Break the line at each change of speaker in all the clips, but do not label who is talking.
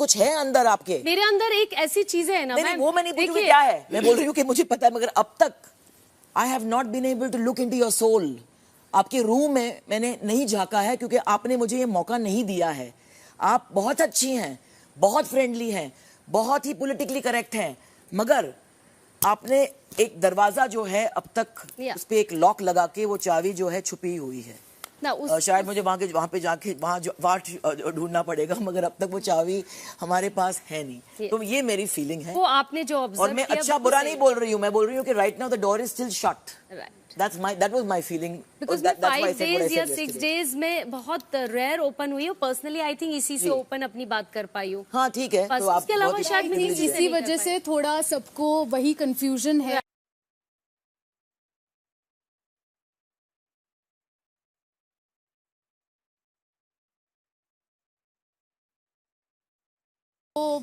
कुछ है अंदर आपके।
मेरे अंदर एक ऐसी चीजें है ना,
वो मैं नहीं पूछ रही क्या है, मैं बोल रही हूँ कि मुझे पता है, मगर अब तक I have not been able to look into your soul. आपके रूम में मैंने नहीं झांका है क्योंकि आपने मुझे ये मौका नहीं दिया है। आप बहुत अच्छी हैं, बहुत फ्रेंडली हैं, बहुत ही पॉलिटिकली करेक्ट हैं, मगर आपने एक दरवाजा जो है अब तक उस पे एक लॉक लगा के वो चाबी जो है छुपी हुई है ना। शायद मुझे वहां पे जाके वहां ढूंढना पड़ेगा, मगर अब तक वो चाबी हमारे पास है नहीं। तो ये मेरी फीलिंग है।
वो आपने जो ऑब्जर्व
और मैं अच्छा बुरा नहीं बोल रही हूँ, मैं बोल रही हूँ कि right now the door is still shut. that was my feeling,
because
that's why I
5
said what I
days या
said
6
yesterday.
days में बहुत रेयर ओपन हुई है। पर्सनली आई थिंक इसी से ओपन अपनी बात कर पाई हूँ।
हाँ ठीक है,
तो उसके अलावा शायद मेरी
इसी वजह से थोड़ा सबको वही कंफ्यूजन है। तो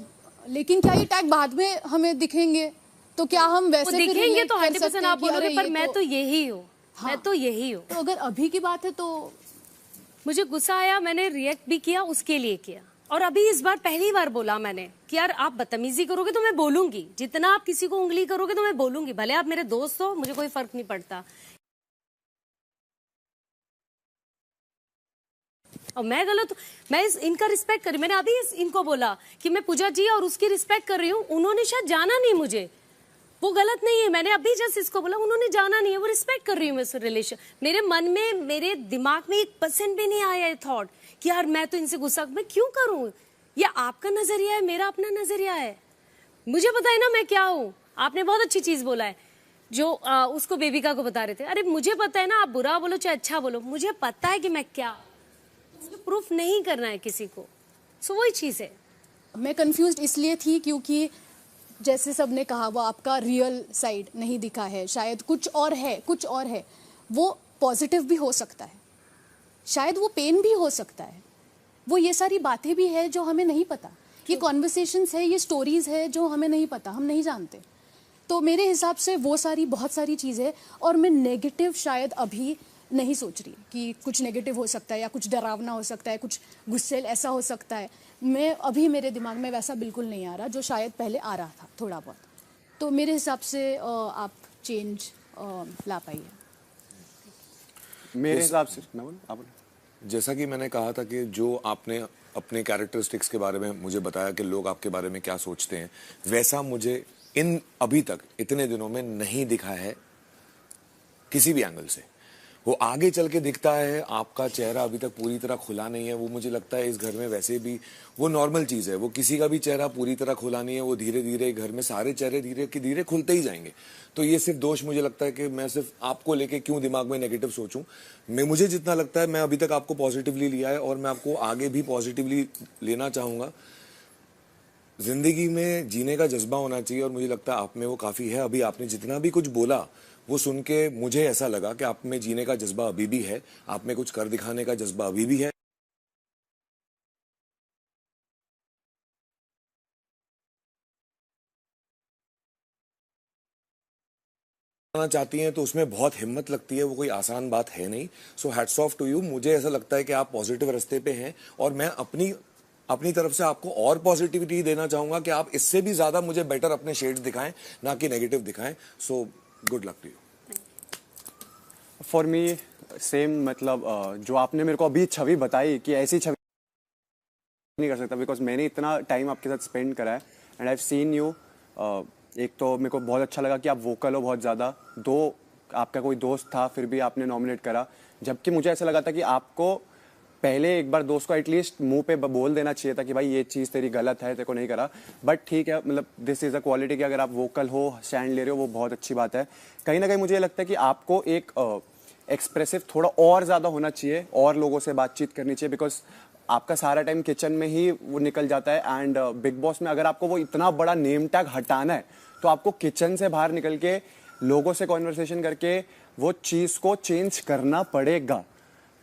लेकिन क्या ये टैग बाद में हमें दिखेंगे तो क्या हम वैसे
दिखेंगे तो 100% आप बोलोगे, पर मैं तो यही हूँ। मैं तो यही हूँ।
तो अगर अभी की बात है तो
मुझे गुस्सा आया, मैंने रिएक्ट भी किया, उसके लिए किया। और अभी इस बार पहली बार बोला मैंने कि यार आप बदतमीजी करोगे तो मैं बोलूंगी, जितना आप किसी को उंगली करोगे तो मैं बोलूंगी, भले आप मेरे दोस्त हो, मुझे कोई फर्क नहीं पड़ता। और मैं गलत, मैं इनका रिस्पेक्ट कर रही, मैंने अभी इनको बोला कि मैं पूजा जी और उसकी रिस्पेक्ट कर रही हूँ। उन्होंने शायद जाना नहीं मुझे, वो गलत नहीं है, मैंने अभी जस्ट इसको बोला, उन्होंने जाना नहीं है, वो रिस्पेक्ट कर रही हूँ मैं इस रिलेशन। मेरे मन में, मेरे दिमाग में 1% भी नहीं आया ये थॉट कि यार मैं तो इनसे गुस्सा, मैं क्यों करूं? ये आपका नजरिया है, मेरा अपना नजरिया है। मुझे पता है ना मैं क्या हूँ। आपने बहुत अच्छी चीज बोला है जो उसको बेबिका को बता रहे थे। अरे मुझे पता है ना, आप बुरा बोलो चाहे अच्छा बोलो, मुझे पता है कि मैं क्या, प्रूफ नहीं करना है किसी को। सो वही चीज है।
मैं कंफ्यूज्ड इसलिए थी क्योंकि जैसे सबने कहा वो आपका रियल साइड नहीं दिखा है, शायद कुछ और है, कुछ और है। वो पॉजिटिव भी हो सकता है, शायद वो पेन भी हो सकता है, वो ये सारी बातें भी है जो हमें नहीं पता। ये कॉन्वर्सेशंस है, ये स्टोरीज है जो हमें नहीं पता, हम नहीं जानते। तो मेरे हिसाब से वो सारी बहुत सारी चीज़ें, और मैं नेगेटिव शायद अभी नहीं सोच रही कि कुछ नेगेटिव हो सकता है या कुछ डरावना हो सकता है, कुछ गुस्से ऐसा हो सकता है। मैं अभी मेरे दिमाग में वैसा बिल्कुल नहीं आ रहा जो शायद पहले आ रहा था थोड़ा बहुत। तो मेरे हिसाब से आप चेंज ला पाइए।
मेरे हिसाब से आप
जैसा कि मैंने कहा था कि जो आपने अपने कैरेक्टरिस्टिक्स के बारे में मुझे बताया कि लोग आपके बारे में क्या सोचते हैं, वैसा मुझे इन अभी तक इतने दिनों में नहीं दिखा है किसी भी एंगल से। वो आगे चल के दिखता है, आपका चेहरा अभी तक पूरी तरह खुला नहीं है। वो मुझे लगता है इस घर में वैसे भी वो नॉर्मल चीज़ है, वो किसी का भी चेहरा पूरी तरह खुला नहीं है। वो धीरे धीरे घर में सारे चेहरे धीरे धीरे खुलते ही जाएंगे। तो ये सिर्फ दोष मुझे लगता है कि मैं सिर्फ आपको लेके क्यों दिमाग में नेगेटिव सोचूं। मुझे जितना लगता है मैं अभी तक आपको पॉजिटिवली लिया है और मैं आपको आगे भी पॉजिटिवली लेना चाहूँगा। जिंदगी में जीने का जज्बा होना चाहिए और मुझे लगता है आप में वो काफ़ी है। अभी आपने जितना भी कुछ बोला वो सुन के मुझे ऐसा लगा कि आप में जीने का जज्बा अभी भी है, आप में कुछ कर दिखाने का जज्बा अभी भी है। चाहती हैं तो उसमें बहुत हिम्मत लगती है, वो कोई आसान बात है नहीं। So hats off to you. मुझे ऐसा लगता है कि आप पॉजिटिव रास्ते पे हैं और मैं अपनी तरफ से आपको और पॉजिटिविटी देना चाहूंगा कि आप इससे भी ज्यादा मुझे बेटर अपने शेड्स दिखाएं, ना कि नेगेटिव दिखाएं। So good luck to you.
For me same, मतलब जो आपने मेरे को अभी छवि बताई कि ऐसी छवि नहीं कर सकता, बिकॉज मैंने इतना टाइम आपके साथ स्पेंड करा है and I have seen you. एक तो मेरे को बहुत अच्छा लगा कि आप वोकल हो बहुत ज़्यादा। दो, आपका कोई दोस्त था फिर भी आपने नॉमिनेट करा, जबकि मुझे ऐसा लगा था कि आपको पहले एक बार दोस्त को एटलीस्ट मुंह पे बोल देना चाहिए था कि भाई ये चीज़ तेरी गलत है, तेरे को नहीं करा। बट ठीक है, मतलब दिस इज़ अ क्वालिटी कि अगर आप वोकल हो, स्टैंड ले रहे हो, वो बहुत अच्छी बात है। कहीं ना कहीं मुझे लगता है कि आपको एक एक्सप्रेसिव थोड़ा और ज़्यादा होना चाहिए और लोगों से बातचीत करनी चाहिए, बिकॉज आपका सारा टाइम किचन में ही वो निकल जाता है। एंड बिग बॉस में अगर आपको वो इतना बड़ा नेम टैग हटाना है तो आपको किचन से बाहर निकल के लोगों से कॉन्वर्सेशन करके वो चीज़ को चेंज करना पड़ेगा।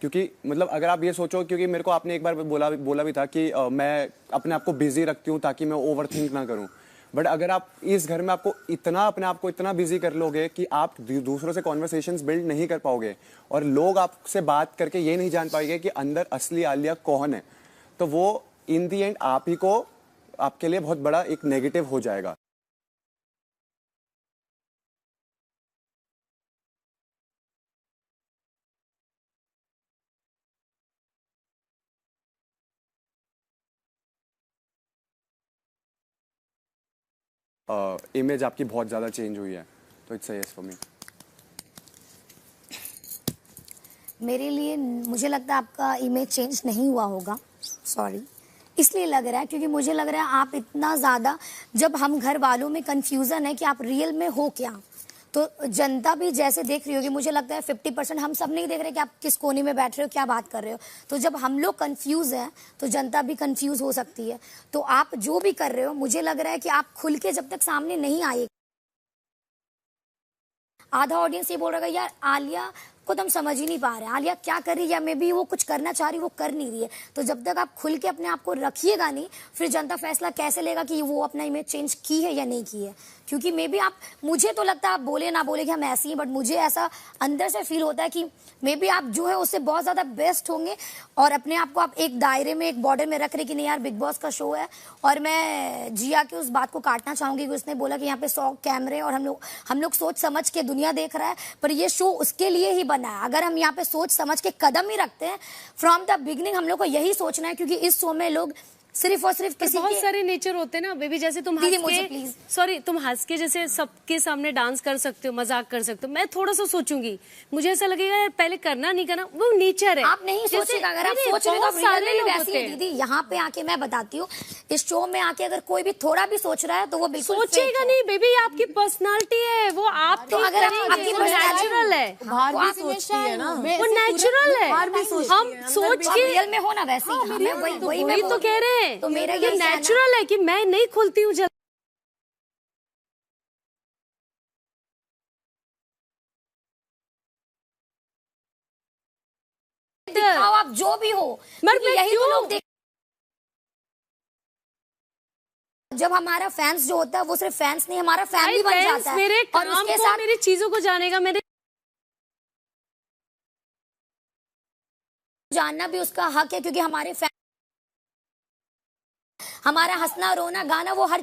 क्योंकि मतलब अगर आप ये सोचो, क्योंकि मेरे को आपने एक बार बोला भी था कि मैं अपने आप को बिजी रखती हूँ ताकि मैं ओवर थिंक ना करूँ। बट अगर आप इस घर में आपको इतना अपने आप को इतना बिजी कर लोगे कि आप दूसरों से कॉन्वर्सेशंस बिल्ड नहीं कर पाओगे और लोग आपसे बात करके ये नहीं जान पाएंगे कि अंदर असली आलिया कौन है, तो वो इन दी एंड आप ही को आपके लिए बहुत बड़ा एक नेगेटिव हो जाएगा। इमेज आपकी बहुत ज़्यादा चेंज हुई है, तो इट्स यस फॉर मी।
मेरे लिए मुझे लगता है आपका इमेज चेंज नहीं हुआ होगा, सॉरी। इसलिए लग रहा है क्योंकि मुझे लग रहा है आप इतना ज़्यादा, जब हम घर वालों में कंफ्यूजन है कि आप रियल में हो क्या, तो जनता भी जैसे देख रही होगी, मुझे लगता है 50% हम सब नहीं देख रहे कि आप किस कोने में बैठ रहे हो, क्या बात कर रहे हो। तो जब हम लोग कंफ्यूज हैं तो जनता भी कंफ्यूज हो सकती है। तो आप जो भी कर रहे हो, मुझे लग रहा है कि आप खुल के जब तक सामने नहीं आए, आधा ऑडियंस ये बोल रहा है यार आलिया को तो हम समझ ही नहीं पा रहे हैं, आलिया क्या कर रही है, या मे बी वो कुछ करना चाह रही, वो कर नहीं रही है। तो जब तक आप खुल के अपने आप को रखिएगा नहीं, फिर जनता फैसला कैसे लेगा कि वो अपना इमेज चेंज की है या नहीं की है। क्योंकि मे बी आप, मुझे तो लगता है आप बोले ना बोले कि हम ऐसे ही, बट मुझे ऐसा अंदर से फील होता है कि मे बी आप जो है उससे बहुत ज्यादा बेस्ट होंगे, और अपने आप को आप एक दायरे में, एक बॉर्डर में रख रहे कि नहीं यार बिग बॉस का शो है। और मैं जिया के उस बात को काटना चाहूंगी कि उसने बोला कि यहाँ पे 100 कैमरे और हम लोग सोच समझ के दुनिया देख रहा है, पर ये शो उसके लिए ही बना है। अगर हम यहाँ पे सोच समझ के कदम ही रखते हैं फ्रॉम द बिगिनिंग, हम लोग को यही सोचना है, क्योंकि इस शो में लोग सिर्फ और सिर्फ किसी
बहुत
के
सारे नेचर होते हैं ना बेबी, जैसे तुम
दीदी,
हंस
मुझे
के,
प्लीज।
सॉरी, तुम हंस के जैसे सबके सामने डांस कर सकते हो, मजाक कर सकते हो। मैं थोड़ा सा सोचूंगी, मुझे ऐसा लगेगा यार पहले करना नहीं करना, वो नेचर है।
आप नहीं
जैसे-
सोचिएगा, अगर आप
नहीं,
सोच रहे हो
बहुत
तो
सारे
रियल
लोग
में वैसी
होते
है
हैं।
दीदी। यहाँ पे आके मैं बताती हूँ, इस शो में आके अगर कोई भी थोड़ा भी सोच रहा है तो वो बिल्कुल
सोचेगा नहीं बेबी, आपकी पर्सनालिटी है वो, आप
तो अगर आपकी
नेचुरल है,
बाहर भी सोचती है ना,
वो नेचुरल है। हम सोच
आप
के
रियल में हो ना वैसे ही। हमें वही मैं
तो कह रहे हैं,
तो मेरा
ये
यही कहना-
नेचुरल है कि मैं नहीं खुलती हूँ जल्दी।
दिखाओ आप जो भी हो,
मगर
क्योंकि
मैं
यही तो
क्यों?
लोग देख। जब हमारा फैंस जो होता है वो सिर्फ फैंस नहीं, हमारा फैमिली बन जाता है।
मेरे
और
काम
उसके
को,
साथ
मेरी चीजों को जानेगा, मेरे
जानना भी उसका हक है, क्योंकि हमारे हमारा हंसना रोना गाना वो हर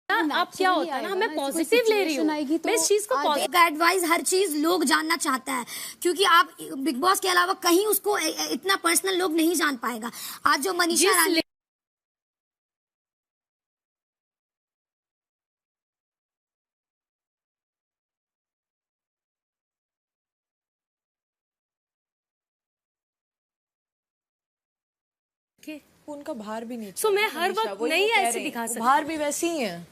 अब क्या होता है ना, मैं पॉजिटिव ले रही हूँ, मैं इस चीज को
का एडवाइस हर चीज लोग जानना चाहता है, क्योंकि आप बिग बॉस के अलावा कहीं उसको इतना पर्सनल लोग नहीं जान पाएगा। आज जो मनीषा रानी
उनका बाहर भी नहीं,
सो मैं हर वक्त नहीं ऐसे दिखा सकती।
बाहर भी वैसी ही है,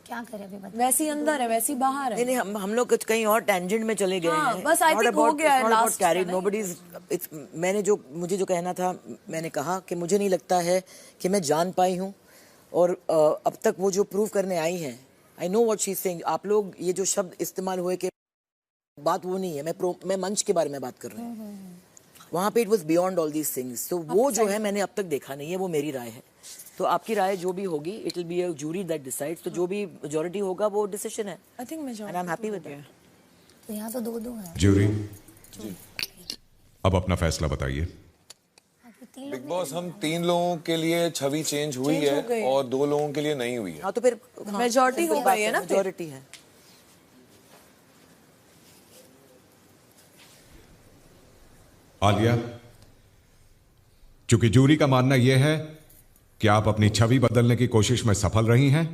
क्या करे अभी बता।
वैसी अंदर है वैसी बाहर है।
नहीं हम लोग कुछ कहीं और टेंजेंट में चले गए
हाँ,
हैं।
बस I think हो गया है last
कैरी
का,
नोबडीज। मुझे जो कहना था मैंने कहा कि मुझे नहीं लगता है कि मैं जान पाई हूँ, और अब तक वो जो प्रूव करने आई हैं, I know what she is saying. आप लोग ये जो शब्द इस्तेमाल हुए कि बात वो नहीं है, मैं मंच के बारे में बात कर रही हूँ। वहाँ पे it was beyond all these things. तो वो जो है मैंने अब तक देखा नहीं है, वो मेरी राय है। तो आपकी राय जो भी होगी, it will be a jury that decides. तो जो भी मेजॉरिटी होगा वो डिसीजन है,
I think
and I am happy with that.
तो यहाँ तो दो है।
ज्यूरी, अब अपना फैसला बताइए।
बिग बॉस, हम 3 लोगों के लिए छवि चेंज हुई है और 2 लोगों के लिए नहीं हुई है।
हाँ तो फिर
मेजॉरिटी हो गई है ना,
मेजॉरिटी है।
आलिया, चूंकि जूरी का मानना यह है कि आप अपनी छवि बदलने की कोशिश में सफल रही हैं,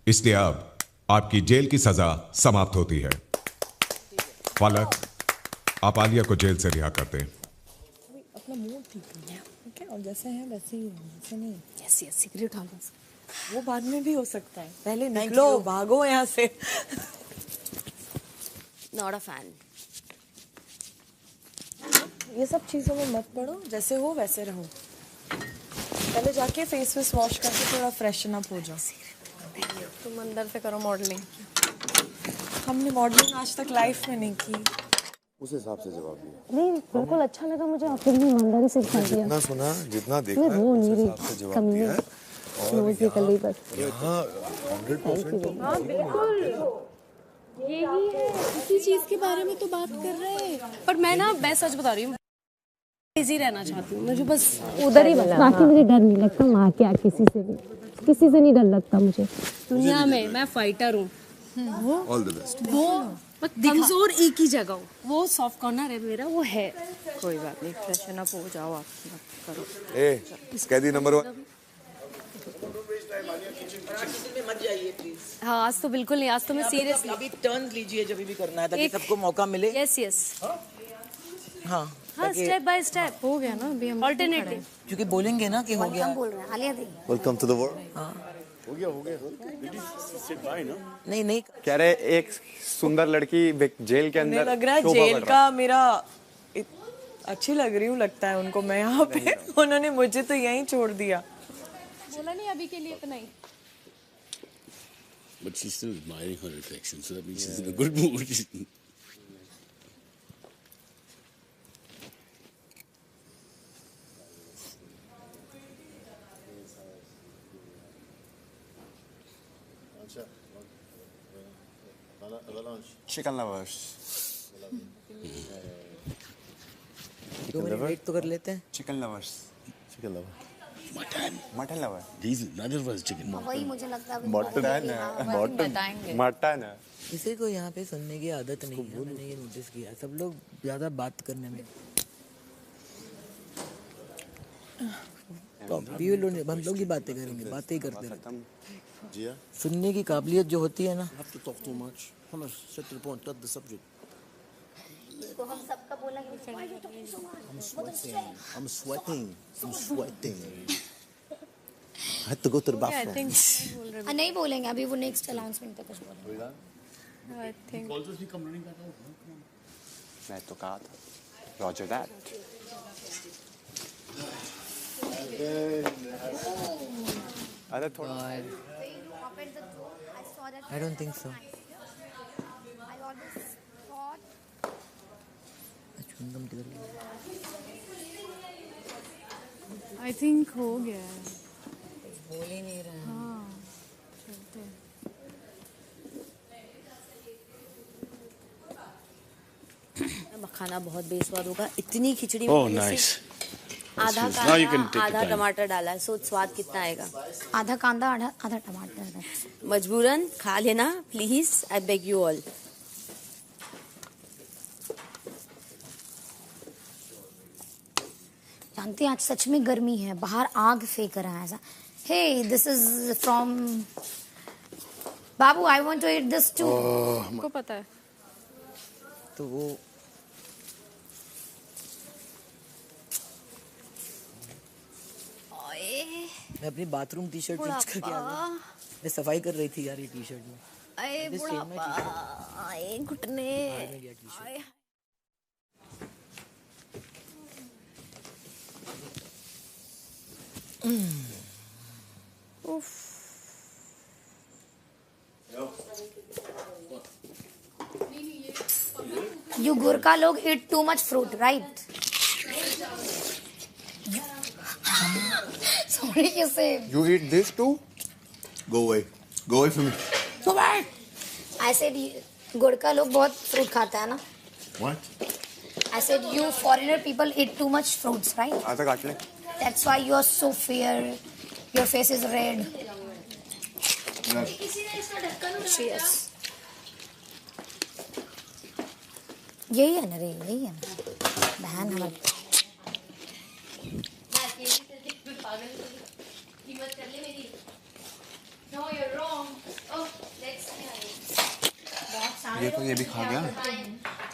इसलिए अब आपकी जेल की सजा समाप्त होती है। पालक, आप आलिया को जेल से रिहा कर दें।
अपना मूड ठीक है, ठीक है, और जैसे है वैसे ही है, वैसे नहीं।
यस यस, सिगरेट उठा
वो बाद में भी हो सकता है, पहले निकलो, भागो यहाँ से।
Not a fan.
ये सब चीजों में मत पड़ो, जैसे हो वैसे रहो। पहले जाके फेस वेस वॉश करके थोड़ा फ्रेशन अप हो जाओ। तुम अंदर से करो मॉडलिंग। हमने मॉडलिंग आज तक लाइफ में नहीं की।
उस हिसाब से जवाब दिया।
नहीं, बिल्कुल अच्छा लगा मुझे, आपने भी ईमानदारी से दिखा दिया।
जितना सुना, जितना देखा,
मैं वो
उस
नहीं
हिसाब से
रही,
जवाब
कमी
दिया
है,
है।
नोज निकल गई बस।
यहाँ 100%
हाँ बिल्कुल, यही है, इसी चीज के बारे में तो बात कर रहे हैं। पर मैं सच बता रही हूँ, इजी रहना चाहती हूँ, मुझे बस
उधर ही बस बाकी मुझे डर नहीं लगता वहाँ क्या किसी से भी, किसी से नहीं डर लगता मुझे।
दुनिया में मैं फाइटर हूँ।
All the best.
वो कमजोर एक ही जगह हूँ, वो सॉफ्ट कॉर्नर है मेरा, वो है।
कोई बात नहीं, फ्रेशन अप हो जाओ, आप करो।
ए कैदी नंबर 1
मत जाइए प्लीज।
हाँ आज तो बिल्कुल नहीं, आज तो मैं सीरियसली।
अभी टर्न लीजिए जब भी करना है ताकि सबको मौका मिले।
यस यस,
हाँ
हाँ स्टेप बाय स्टेप
हो गया ना अभी हम
ऑल्टरनेटिव।
क्योंकि बोलेंगे ना कि हो गया।
हम बोल रहे हैं Alia di.
Welcome to the world.
नहीं नहीं
कह रहे एक सुंदर लड़की जेल के अंदर
लग रहा है
शोभा
जेल
बढ़
का
रहा
मेरा अच्छी लग रही हूँ लगता है उनको मैं यहाँ पे। उन्होंने मुझे तो यहीं छोड़ दिया।
बोला नहीं अभी के लिए इतना ही।
But she's still admiring her reflection, so that means she's in a good mood.
Chicken lovers.
2 minute wait तो कर लेते हैं।
Chicken lovers.
Chicken lover. Mutton.
Mutton lover.
These none of us chicken.
वही मुझे लगता है
मटन है।
किसी को यहाँ पे सुनने की आदत नहीं है, मैंने ये नोटिस किया। सब लोग ज्यादा बात करने में हम लोग ही बातें करेंगे, बातें ही करते रहते हैं।
Gia,
सुनने की काबिलियत जो होती है ना,
you have to talk too much. Come on, set to the point, cut the subject.
तो हम सबका बोला कि
I'm sweating. I had to go to the bathroom.
नहीं बोलेंगे अभी, वो नेक्स्ट अनाउंसमेंट पे कुछ बोलेंगे।
मैं तो कहा था रॉजर दैट। अरे थोड़ा
आई डोंट थिंक सो। चुंगम किधर गया?
आई थिंक हो गया है।
बोल ही नहीं रहा।
हाँ चलते हैं।
खाना बहुत बेस्वाद होगा, इतनी खिचड़ी
Oh,
में मैंने
nice.
सिर्फ आधा
Now you can
कांदा
take
आधा
your time.
टमाटर डाला है, सोच स्वाद कितना आएगा।
आधा कांदा आधा टमाटर।
मजबूरन खा लेना please, I beg you all.
जानते हैं आज सच में गर्मी है, बाहर आग फेंक रहा है ऐसा। Hey this is from Babu, I want to eat this too.
आपको पता है
तो वो मैं अपनी बाथरूम टी शर्ट चेंज करके आ गया। मैं सफाई कर रही थी यार ये टी शर्ट में।
अरे बुढ़ापा, अरे घुटने।
You Gurkha लोग eat too much fruit, right? Sorry, you say.
You eat this too?
Go away. Go away from me.
Go back. I said Gurkha लोग बहुत fruit खाता है ना?
What?
I said you foreigner people eat too much fruits, right?
आधा काट ले।
That's why you are so fair. Your face is red. Cheers. यही है ना रे, यही है ना बहन हमारी।
ये तो ये भी खा गया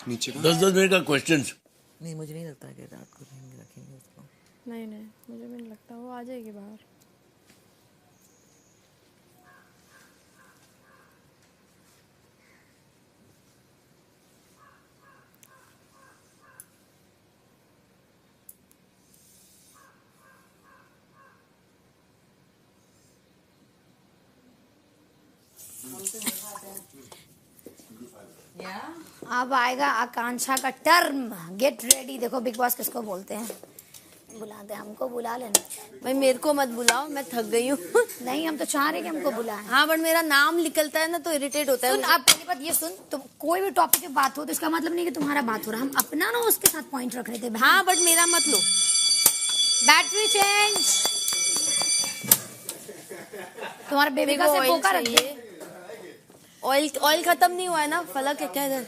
नीचे का।
10 मिनट का क्वेश्चंस।
नहीं मुझे नहीं लगता कि रात को रखेंगे उसको।
नहीं मुझे भी नहीं लगता, वो आ जाएगी बाहर।
अब आएगा आकांक्षा का टर्म। Get ready. देखो बिग बॉस किसको बोलते हैं। बुलाते, हमको बुला लेना।
भाई मेरे को मत बुलाओ, मैं थक गई हूँ।
नहीं, हम तो चाह रहे कि हमको बुलाएं।
हाँ बट मेरा नाम निकलता है ना तो इरिटेट होता है।
सुन, अब पहली बात ये सुन, तुम कोई भी टॉपिक पे बात हो तो इसका मतलब नहीं कि तुम्हारा बात हो रहा, हम अपना ना उसके साथ पॉइंट रख रहे थे।
हाँ बट मेरा मत लो।
बैटरी चेंज, तुम्हारा बेबी का से फोका रख दे।
ऑयल खत्म नहीं हुआ है ना, फलक है क्या इधर?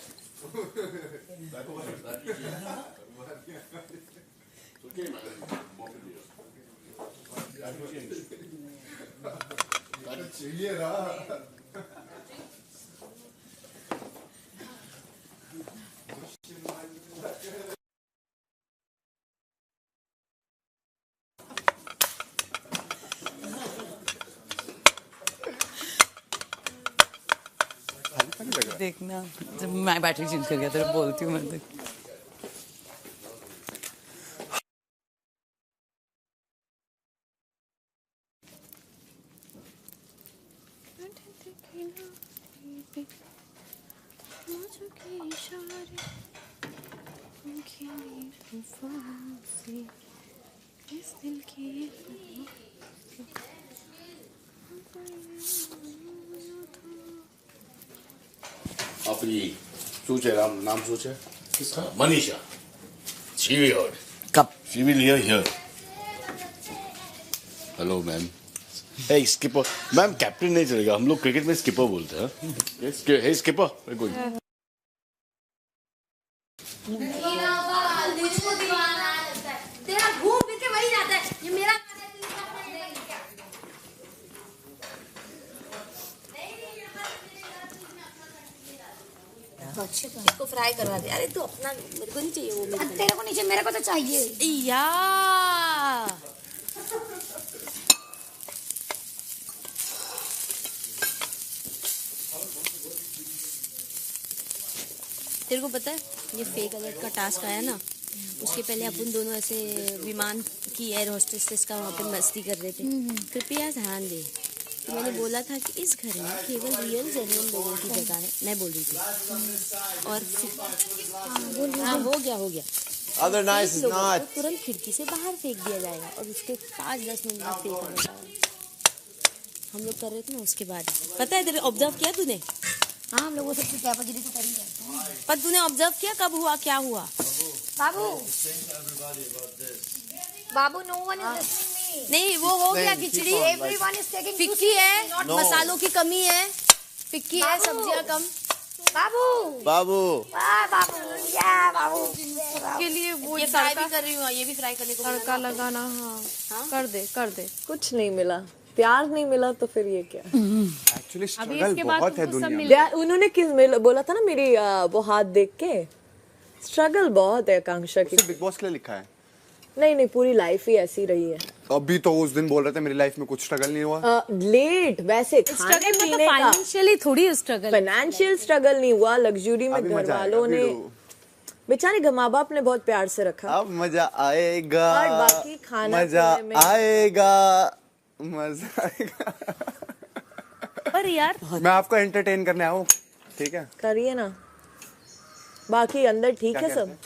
देखना जब मैं बैटरी चेंज कर गया तो बोलती हूँ मैं तो।
अपनी सोचे नाम सोचे किसका? मनीषा। She will heard.
कब?
She will hear here. Hello ma'am. Hey skipper ma'am, captain नहीं चलेगा, हम लोग क्रिकेट में स्किपर बोलते हैं। Hey skipper, very good.
तेरा घूम फिर के वही जाता है, ये मेरा
इसको फ्राई करवा दे। अरे तू अपना, मेरे को नहीं चाहिए वो।
तेरे को नीचे, मेरे को तो चाहिए
यार तेरे को पता है ये फेक अलर्ट का टास्क आया ना, उसके पहले अपन दोनों ऐसे विमान की एयर होस्टेस का वहाँ पे मस्ती कर रहे थे। कृपया ध्यान दे, तो मैंने बोला था कि इस घर में केवल रियल जेन्युइन लोगों की जगह है, मैं बोल रही थी। और हाँ हो गया
Other nice is not.
तुरंत खिड़की से बाहर फेंक दिया जाएगा और उसके 5-10 मिनट बाद फेंक दिया जाएगा। हम लोग कर रहे थे ना, उसके बाद पता है तेरे ऑब्जर्व किया तूने?
हाँ, हम लोग वो सबसे कैपेसिटी तो कर ही जाते हैं।
पर तूने ऑब्जर्व किया कब हुआ, क्या हुआ?
Babu no one is listening me.
नहीं वो हो गया खिचड़ी,
एवरीवन इज टेकिंग
फिक्की है, मसालों की कमी है, फिक्की है, सब्जियां कम।
बाबू
बाबू
बाबू या बाबू
के लिए वो
ये फ्राई भी कर रही हूँ, ये भी फ्राई करने को
तड़का लगाना। हाँ कर दे। कुछ नहीं मिला, प्यार नहीं मिला तो फिर ये क्या?
एक्चुअली
अभी
स्ट्रगल
इसके बाद
बहुत है
तुमको सब
दुनिया
मिल-
में।
उन्होंने बोला था ना मेरी वो हाथ देख के, स्ट्रगल बहुत है आकांक्षा की।
बिग बॉस के लिए लिखा है।
नहीं पूरी लाइफ ही ऐसी रही है।
अभी तो उस दिन बोल रहे थे मेरी लाइफ में कुछ स्ट्रगल नहीं हुआ।
लेट वैसे खाने पीने का
फाइनेंशियली थोड़ी स्ट्रगल,
फाइनेंशियल स्ट्रगल नहीं हुआ, लग्जरी में
अभी
घर
मजा
वालों
आएगा,
ने,
अभी
बेचारे माँ बाप ने बहुत प्यार से रखा।
अब मजा आएगा,
और बाकी खाना
मजा
पीने में
आएगा, मजा आएगा।
पर यार
मैं आपको एंटरटेन करने आऊँ, ठीक है?
करिए ना, बाकी अंदर ठीक है सब।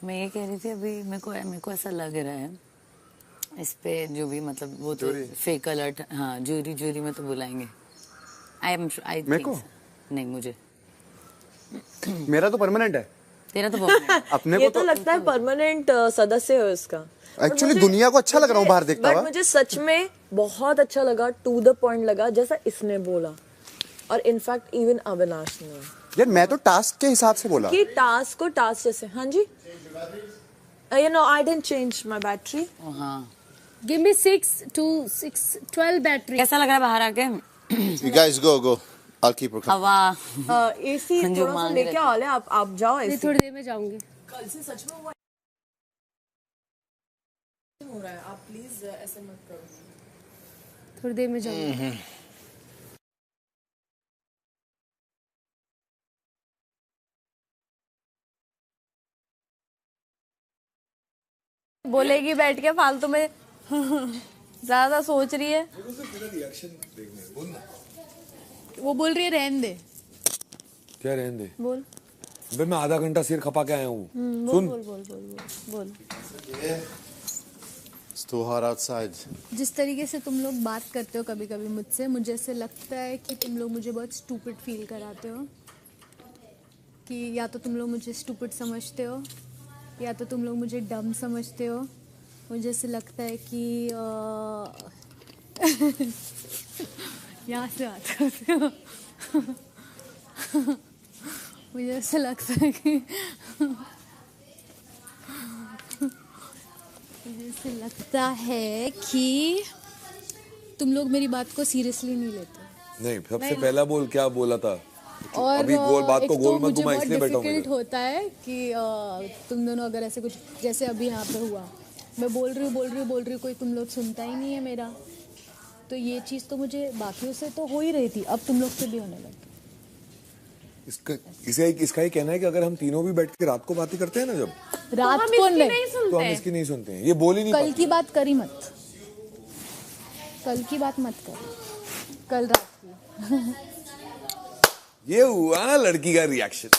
मैं ये कह रही थी अभी मेरे को ऐसा लग रहा है इस पे जो भी मतलब वो तो फेक अलर्ट, हाँ जूरी में तो बुलाएंगे। आई
मेरे को?
नहीं मुझे,
मेरा तो परमानेंट है।
तेरा तो बहुत
अपने
ये
को
तो लगता है परमानेंट सदस्य है उसका।
एक्चुअली दुनिया को अच्छा लग रहा हूँ बाहर देखता
बट
हुआ।
मुझे सच में बहुत अच्छा लगा, टू द पॉइंट लगा जैसा इसने बोला, और इनफैक्ट इवन अविनाश ने।
यार मैं तो टास्क के हिसाब से बोला
कि टास्क को टास्क जैसे। हाँ जी, you know I didn't change my battery.
हाँ।
Give me 6 to 12 battery.
कैसा लग रहा है बाहर आके?
You guys go. I'll keep her.
हवा
एसी
जो
थोड़ा सा
मांग
लेके
रहे
आओ ले, आप जाओ
नहीं,
एसी।
थोड़ी देर में जाऊंगी।
कल से सच में हुआ हो रहा है, आप प्लीज ऐसे मत करो।
थोड़ी देर में जाऊंगी।
बोलेगी बैठ के फालतू में, ज्यादा सोच रही है। वो बोल रही है रहने दे।
क्या रहने दे?
बोल
बे मैं आधा घंटा सिर खपा के आया हूँ।
बोल बोल बोल बोल बोल बोल।
It's too hot outside.
जिस तरीके से तुम लोग बात करते हो कभी कभी मुझसे, मुझे ऐसे लगता है कि तुम लोग मुझे बहुत स्टूपिड फील कराते हो, कि या तो तुम लोग मुझे स्टूपिड समझते हो या तो तुम लोग मुझे डम समझते हो। मुझे ऐसे लगता है कि यहाँ से बात करते हो। मुझे ऐसा लगता है कि मुझे ऐसे लगता है कि तुम लोग मेरी बात को सीरियसली नहीं लेते।
नहीं, सबसे पहला बोल क्या बोला था?
और
अभी गोल बात को गोल मत
मुझे
घुमा,
बहुत
इसलिए बैठा हूँ
डिफिकल्ट
मैं।
होता है कि तुम दोनों अगर ऐसे कुछ जैसे अभी यहाँ पे हुआ, मैं बोल रही हूँ, कोई तुम लोग सुनता ही नहीं है मेरा। तो ये चीज़ तो मुझे बाकियों से तो हो ही रही थी, अब तुम लोग से भी होने लगी।
इसका ही कहना है कि अगर हम तीनों भी बैठ के रात को बातें करते हैं ना, जब
रात
हम
को
इसकी नहीं
तो
सुनते
हम
हैं।
इसकी नहीं सुनते हैं। ये बोल ही नहीं
कल
पाते।
की बात करी मत, कल की बात मत कर, कल रात की।
ये हुआ लड़की का रिएक्शन।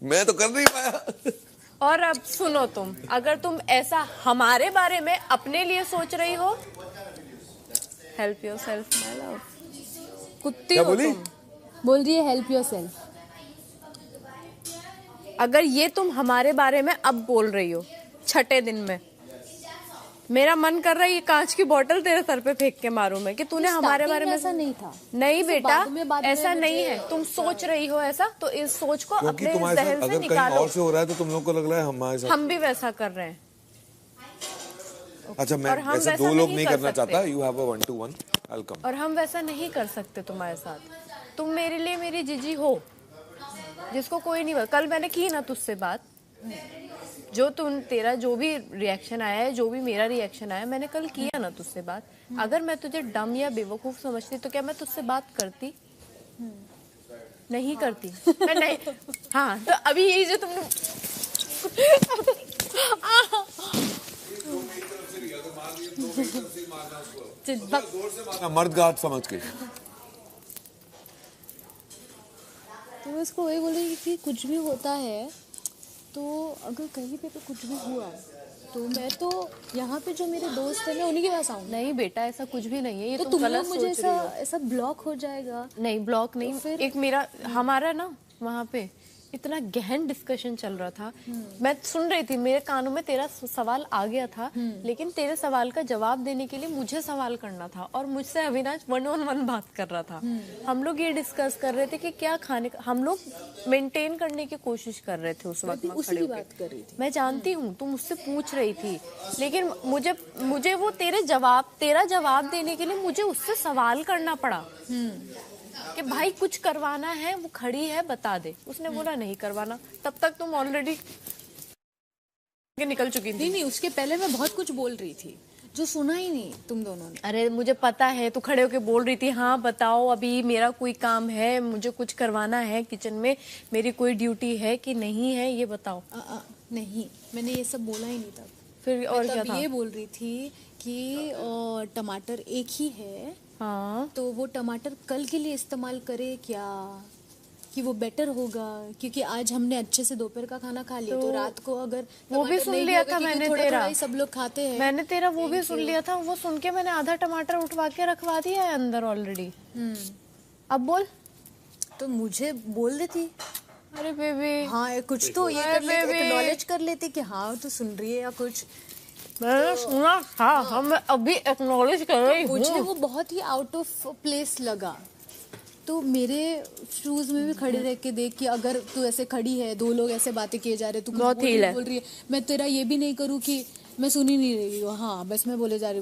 मैं तो कर नहीं पाया।
और अब सुनो, तुम अगर तुम ऐसा हमारे बारे में अपने लिए सोच रही हो, हेल्प योरसेल्फ माय लव। कुत्ती
क्या
हो
बोली?
तुम।
बोल रही है हेल्प योरसेल्फ।
अगर ये तुम हमारे बारे में अब बोल रही हो छठे दिन में, मेरा मन कर रहा है ये कांच की बोतल तेरे सर पे फेंक के मारूं मैं, कि तूने हमारे बारे में
ऐसा नहीं था।
नहीं बेटा,
बाद में
ऐसा
मुझे-
नहीं है। तुम सोच रही हो ऐसा, तो इस सोच को
क्योंकि
अपने
तुम्हारे साथ
जहन से
अगर कहीं
निकालो।
और से हो रहा है तो तुम लोग को लग रहा है हमारे साथ।
हम भी वैसा कर रहे हैं।
अच्छा, मैं
और हम
वैसे
वैसा
दो लोग
नहीं
नहीं
कर
करना
सकते।
चाहता। You have a 1-to-1, I'll come।
और हम वैसा नहीं कर सकते तुम्हारे साथ। तुम मेरे लिए मेरी जीजी हो, जिसको कोई नहीं। कल मैंने की ना तुझसे बात, जो तेरा जो भी रिएक्शन आया है, जो भी मेरा रिएक्शन आया, मैंने कल किया ना तुझसे बात। अगर मैं तुझे डम या बेवकूफ समझती तो क्या मैं तुझसे बात करती? नहीं करती। मैं नहीं। हाँ, तो अभी यही जो तुमने
मर्द का हाथ समझ के।
तो मैं उसको वही बोल रही कि कुछ भी होता है तो अगर कहीं पे कुछ भी हुआ तो मैं तो यहाँ पे जो मेरे दोस्त हैं मैं उन्हीं के पास आऊँ।
नहीं बेटा, ऐसा कुछ भी नहीं है। ये
तो
तुम
तुम
गलत
लोग मुझे
सोच रही हो।
ऐसा ब्लॉक हो जाएगा।
नहीं, ब्लॉक नहीं।
फिर?
एक मेरा हमारा ना वहाँ पे इतना गहन डिस्कशन चल रहा था, मैं सुन रही थी, मेरे कानों में तेरा सवाल आ गया था, लेकिन तेरे सवाल का जवाब देने के लिए मुझे सवाल करना था, और मुझसे अविनाश 1-on-1 बात कर रहा था। हम लोग ये डिस्कस कर रहे थे कि क्या खाने का, हम लोग मेंटेन करने की कोशिश कर रहे थे उस वक्त।
उसी की बात कर रही थी।
मैं जानती हूँ तुम मुझसे पूछ रही थी, लेकिन मुझे वो तेरा जवाब देने के लिए मुझे उससे सवाल करना पड़ा कि भाई कुछ करवाना है, वो खड़ी है, बता दे। उसने बोला नहीं करवाना। तब तक तुम ऑलरेडी निकल चुकी थी।
नहीं, उसके पहले मैं बहुत कुछ बोल रही थी जो सुना ही नहीं तुम दोनों ने।
अरे मुझे पता है, तू खड़े होके बोल रही थी, हाँ बताओ अभी मेरा कोई काम है, मुझे कुछ करवाना है किचन में, मेरी कोई ड्यूटी है कि नहीं है, ये बताओ।
नहीं, मैंने ये सब बोला ही नहीं तब।
फिर और क्या था?
ये बोल रही थी कि टमाटर एक ही है,
हाँ,
तो वो टमाटर कल के लिए इस्तेमाल करे क्या, कि वो बेटर होगा, क्योंकि आज हमने अच्छे से दोपहर का खाना खा लिया, तो रात को अगर
वो भी सुन लिया था मैंने तेरा।
सब लोग खाते हैं।
मैंने तेरा वो भी सुन लिया था। वो सुन के मैंने आधा टमाटर उठवा के रखवा दिया है अंदर ऑलरेडी। अब बोल।
तो मुझे बोल देती।
अरे बेबी,
हाँ, कुछ तो ये कर लेती, एक्नॉलेज कर लेती कि हाँ तू सुन रही है या कुछ।
मैंने सुना था, हम अभी एक्नॉलेज कर रही हूँ।
मुझे वो बहुत ही आउट ऑफ प्लेस लगा। तो मेरे शूज में भी खड़े रह के देख कि अगर तू ऐसे खड़ी है, दो लोग ऐसे बातें किए जा रहे, तू कुछ बोल रही है, मैं तेरा ये भी नहीं करूँ कि मैं सुन ही नहीं रही हूँ, हाँ बस मैं बोले जा रही।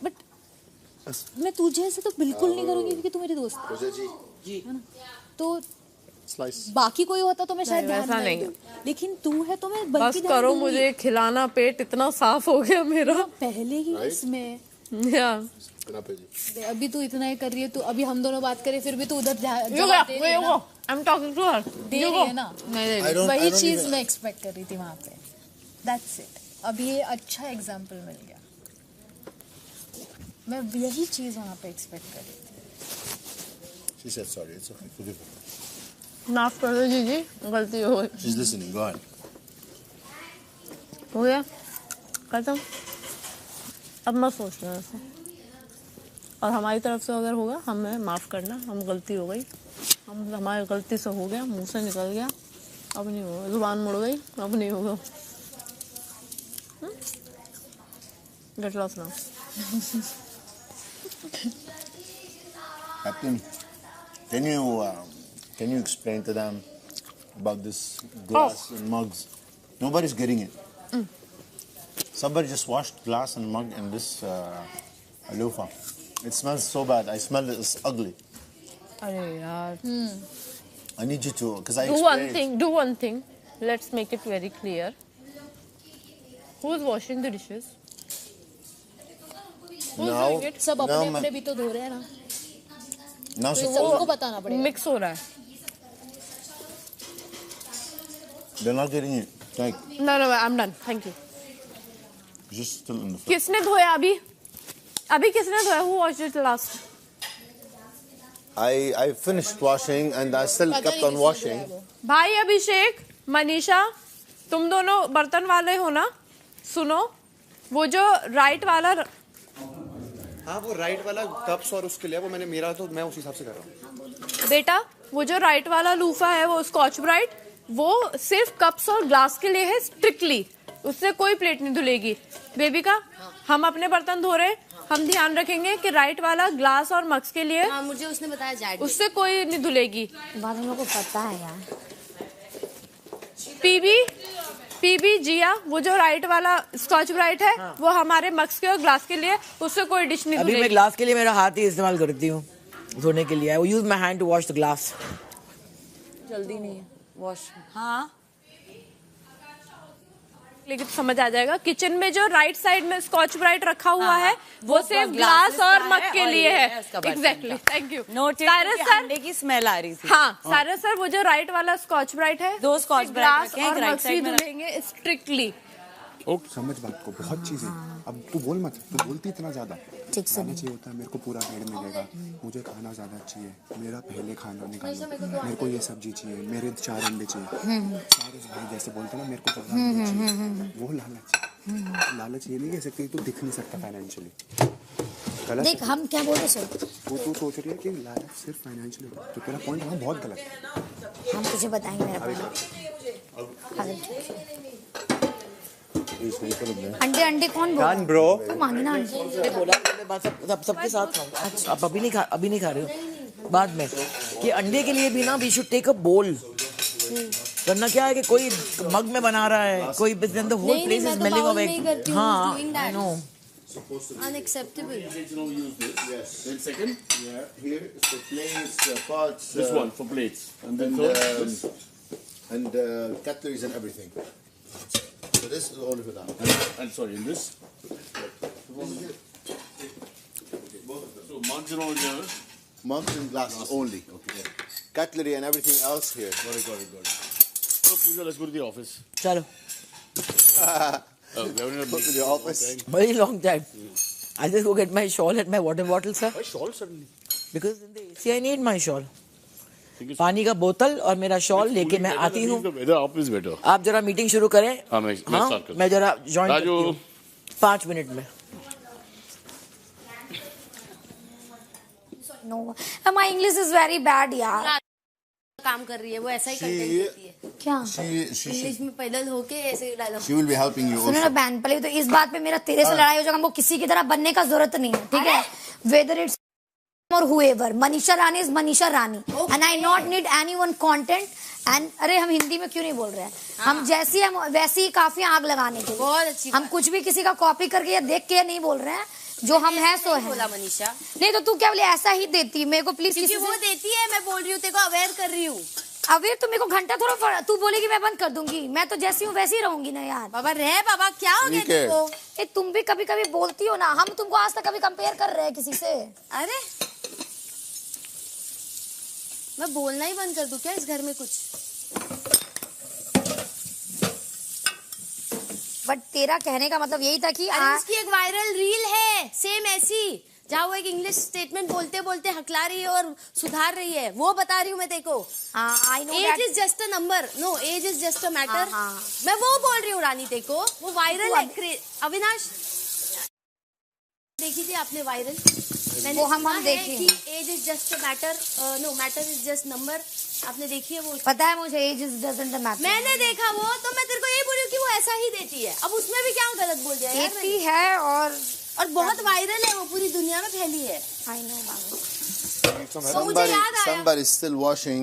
बट मैं तुझे ऐसे तो बिल्कुल नहीं करूँगी क्योंकि तू मेरी दोस्त है ना। तो बाकी कोई होता तो मैं शायद ध्यान नहीं दूं, लेकिन तू है तो मैं
बस करो, मुझे खिलाना, पेट इतना साफ हो गया मेरा
पहले ही इसमें। अभी तू इतना ही कर रही है, तू अभी हम दोनों बात करें फिर भी तू उधर वही चीज मैं एक्सपेक्ट कर रही थी वहां पे। That's it. अब ये अच्छा एग्जाम्पल मिल गया, मैं यही चीज वहां पे एक्सपेक्ट कर रही थी।
She said sorry. It's okay. Forgive her.
माफ कर दो जीजी, गलती हो गई।
She's listening. Go ahead.
हो गया खत्म, अब मत सोचना ऐसा। और हमारी तरफ से अगर होगा हमें माफ करना, हम गलती हो गई, हम हमारी गलती से हो गया, मुंह से निकल गया, अब नहीं होगा, जुबान मुड़ गई, अब नहीं होगा। Get lost now.
Captain, can you explain to them about this glass and mugs? Nobody's getting it. Somebody just washed glass and mug in this loofah. It smells so bad. I smell it. It's ugly.
अरे यार,
I need you to, because I
do one thing. Let's make it very clear. Who's washing the dishes? Who's doing it?
सब अपने अपने भी तो धो रहे हैं ना,
Now
तो सबको बताना पड़ेगा।
मिक्स हो रहा है।
they're not getting it. Like,
No, I'm done. Thank you.
just still in the floor.
किसने धोया अभी? अभी किसने धोया? Who washed it last?
I finished washing and I still kept on washing.
भाई अभिषेक, मनीषा, तुम दोनों बर्तन वाले हो ना? सुनो, वो जो राइट वाला,
हाँ वो राइट वाला कप्स और उसके लिए वो मैंने मेरा तो मैं उस हिसाब से कर रहा हूँ।
बेटा वो जो राइट वाला लूफा है वो स्कॉच ब्राइट, वो सिर्फ कप्स और ग्लास के लिए है स्ट्रिक्टली, उससे कोई प्लेट नहीं धुलेगी। बेबी का हम अपने बर्तन धो रहे, हम ध्यान रखेंगे कि राइट वाला ग्लास और मग्स के लिए,
हाँ, मुझे उसने बताया जाए,
उससे कोई नहीं धुलेगी।
बात हम लोग को पता है यार।
पीबी जिया, वो जो राइट वाला स्कॉच ब्राइट है, वो हमारे मग्स के और ग्लास के लिए, उससे कोई डिश नहीं
अभी
धुलेगी।
मैं ग्लास के लिए मेरा हाथ ही इस्तेमाल करती हूँ धोने के लिए। I use my hand to wash the glass.
जल्दी नहीं है वॉश। हाँ
लेकिन समझ आ जाएगा। किचन में जो राइट साइड में स्कॉच ब्राइट रखा हुआ है वो सिर्फ ग्लास और मग के लिए है। Exactly, thank you.
Cyrus sir, अंडे की स्मेल आ रही थी।
हाँ साइरस सर, वो जो राइट वाला स्कॉच ब्राइट है,
दो स्कॉच ब्राइट
ग्लास और मग भी धुलेंगे स्ट्रिक्टली।
समझ बात को, बहुत चीजें। अब तू बोल मत, तू बोलती इतना ज्यादा।
ठीक से
खाना चाहिए होता है, मेरे को पूरा बेड मिलेगा, मुझे खाना ज्यादा चाहिए, मेरा पहले खाना निकालो, मेरे को ये सब्जी चाहिए, मेरे 4 अंडे चाहिए। सारे भाई जैसे बोलते ना मेरे को ज्यादा अंडे चाहिए, वो लालच ये नहीं कह सकती, तू दिख नहीं सकता फाइनेंशियली।
देख हम क्या बोल रहे सर,
वो तू सोच रही है कि लालच सिर्फ फाइनेंशियली, तो तेरा पॉइंट वहाँ बहुत गलत है।
हम तुझे बताएंगे मेरा पॉइंट। अंडे कौन बोला?
ब्रो
तू मांगी ना अंडे।
बोला सबके साथ खाऊं। अच्छा अब अभी नहीं खा रही हूँ, बाद में। कि अंडे के लिए भी ना वी शुड टेक अ बोल। करना क्या है कि कोई मग में बना रहा है, कोई the whole place is smelling of egg. हाँ I know.
Unacceptable.
Yes. Then second, here is for plates, pots. This one for plates, and cutleries and everything. So this is only for that. And sorry, in this. So mugs and all here. Mugs and glasses only. Okay. Cutlery and everything else here. Got it. So Pooja, let's go to the office.
चलो।
Go to the office.
Very long time. I'll just go get my shawl and my water bottle, sir.
Why shawl suddenly?
Because in the AC I need my shawl. पानी का बोतल और मेरा shawl लेके मैं आती हूँ।
ऑफिस बैठो।
आप जरा मीटिंग शुरू करें।
हाँ, मैं start करता हूँ।
मैं जरा ज्वाइन करती हूँ 5 मिनट में।
No, my English is very bad यार।
काम कर रही है वो, ऐसा ही कंटेंट देती है।
क्या?
इंग्लिश में पैदल होके ऐसे dialogue.
She will be helping you
सुनो ना
also.
बहन, पहले तो इस बात पे मेरा तेरे से लड़ाई हो जाएगा, हमको किसी की तरह बनने का जरूरत नहीं है, ठीक है? Whether it's or whoever, Manisha Rani is Manisha Rani, and I not need anyone content. And अरे हम हिंदी में क्यों नहीं बोल रहे हैं? हम जैसी हम वैसी ही काफी आग लगाने के लिए।
बहुत अच्छी
हम कुछ भी किसी का कॉपी करके या देख के नहीं बोल रहे हैं, जो हम हैं सो है।
बोला मनीषा।
नहीं तो तू क्या बोले, ऐसा ही देती मेरे को प्लीज।
क्योंकि वो देती है, मैं बोल रही हूँ, तेरे को अवेयर कर रही हूँ।
अवेयर तो मेरे को घंटा थोड़ा, तू बोलेगी मैं बंद कर दूंगी, मैं तो जैसी हूँ वैसी रहूंगी ना यार।
बाबा क्या हो गया तुमको?
ए तुम भी कभी कभी बोलती हो ना, हम तुमको आज तक कभी कंपेयर कर रहे हैं किसी से?
अरे मैं बोलना ही बंद कर दूं क्या इस घर में कुछ?
बट तेरा कहने का मतलब यही था कि
अरे उसकी एक वायरल रील है सेम ऐसी, जहाँ वो एक इंग्लिश स्टेटमेंट बोलते बोलते हकला रही है और सुधार रही है, वो बता रही हूँ मैं देखो।
I know
age is just a number, no age is just a matter. मैं वो बोल रही हूँ रानी, देखो वो वायरल है। अविनाश देखी थी आपने वायरल? मैंने
वो हम
सुना है
देखे
कि age is just a matter, no matter is just number. आपने देखी है वो?
पता है मुझे, एज इज डजंट मैटर।
मैंने देखा वो, तो मैं तेरे को यही बोली कि वो ऐसा ही देती है। अब उसमें भी क्या गलत बोल दिया यार
देती है और
बहुत वायरल है, वो पूरी दुनिया में फैली है।
आई नो
तो मुझे याद आया,
somebody is still washing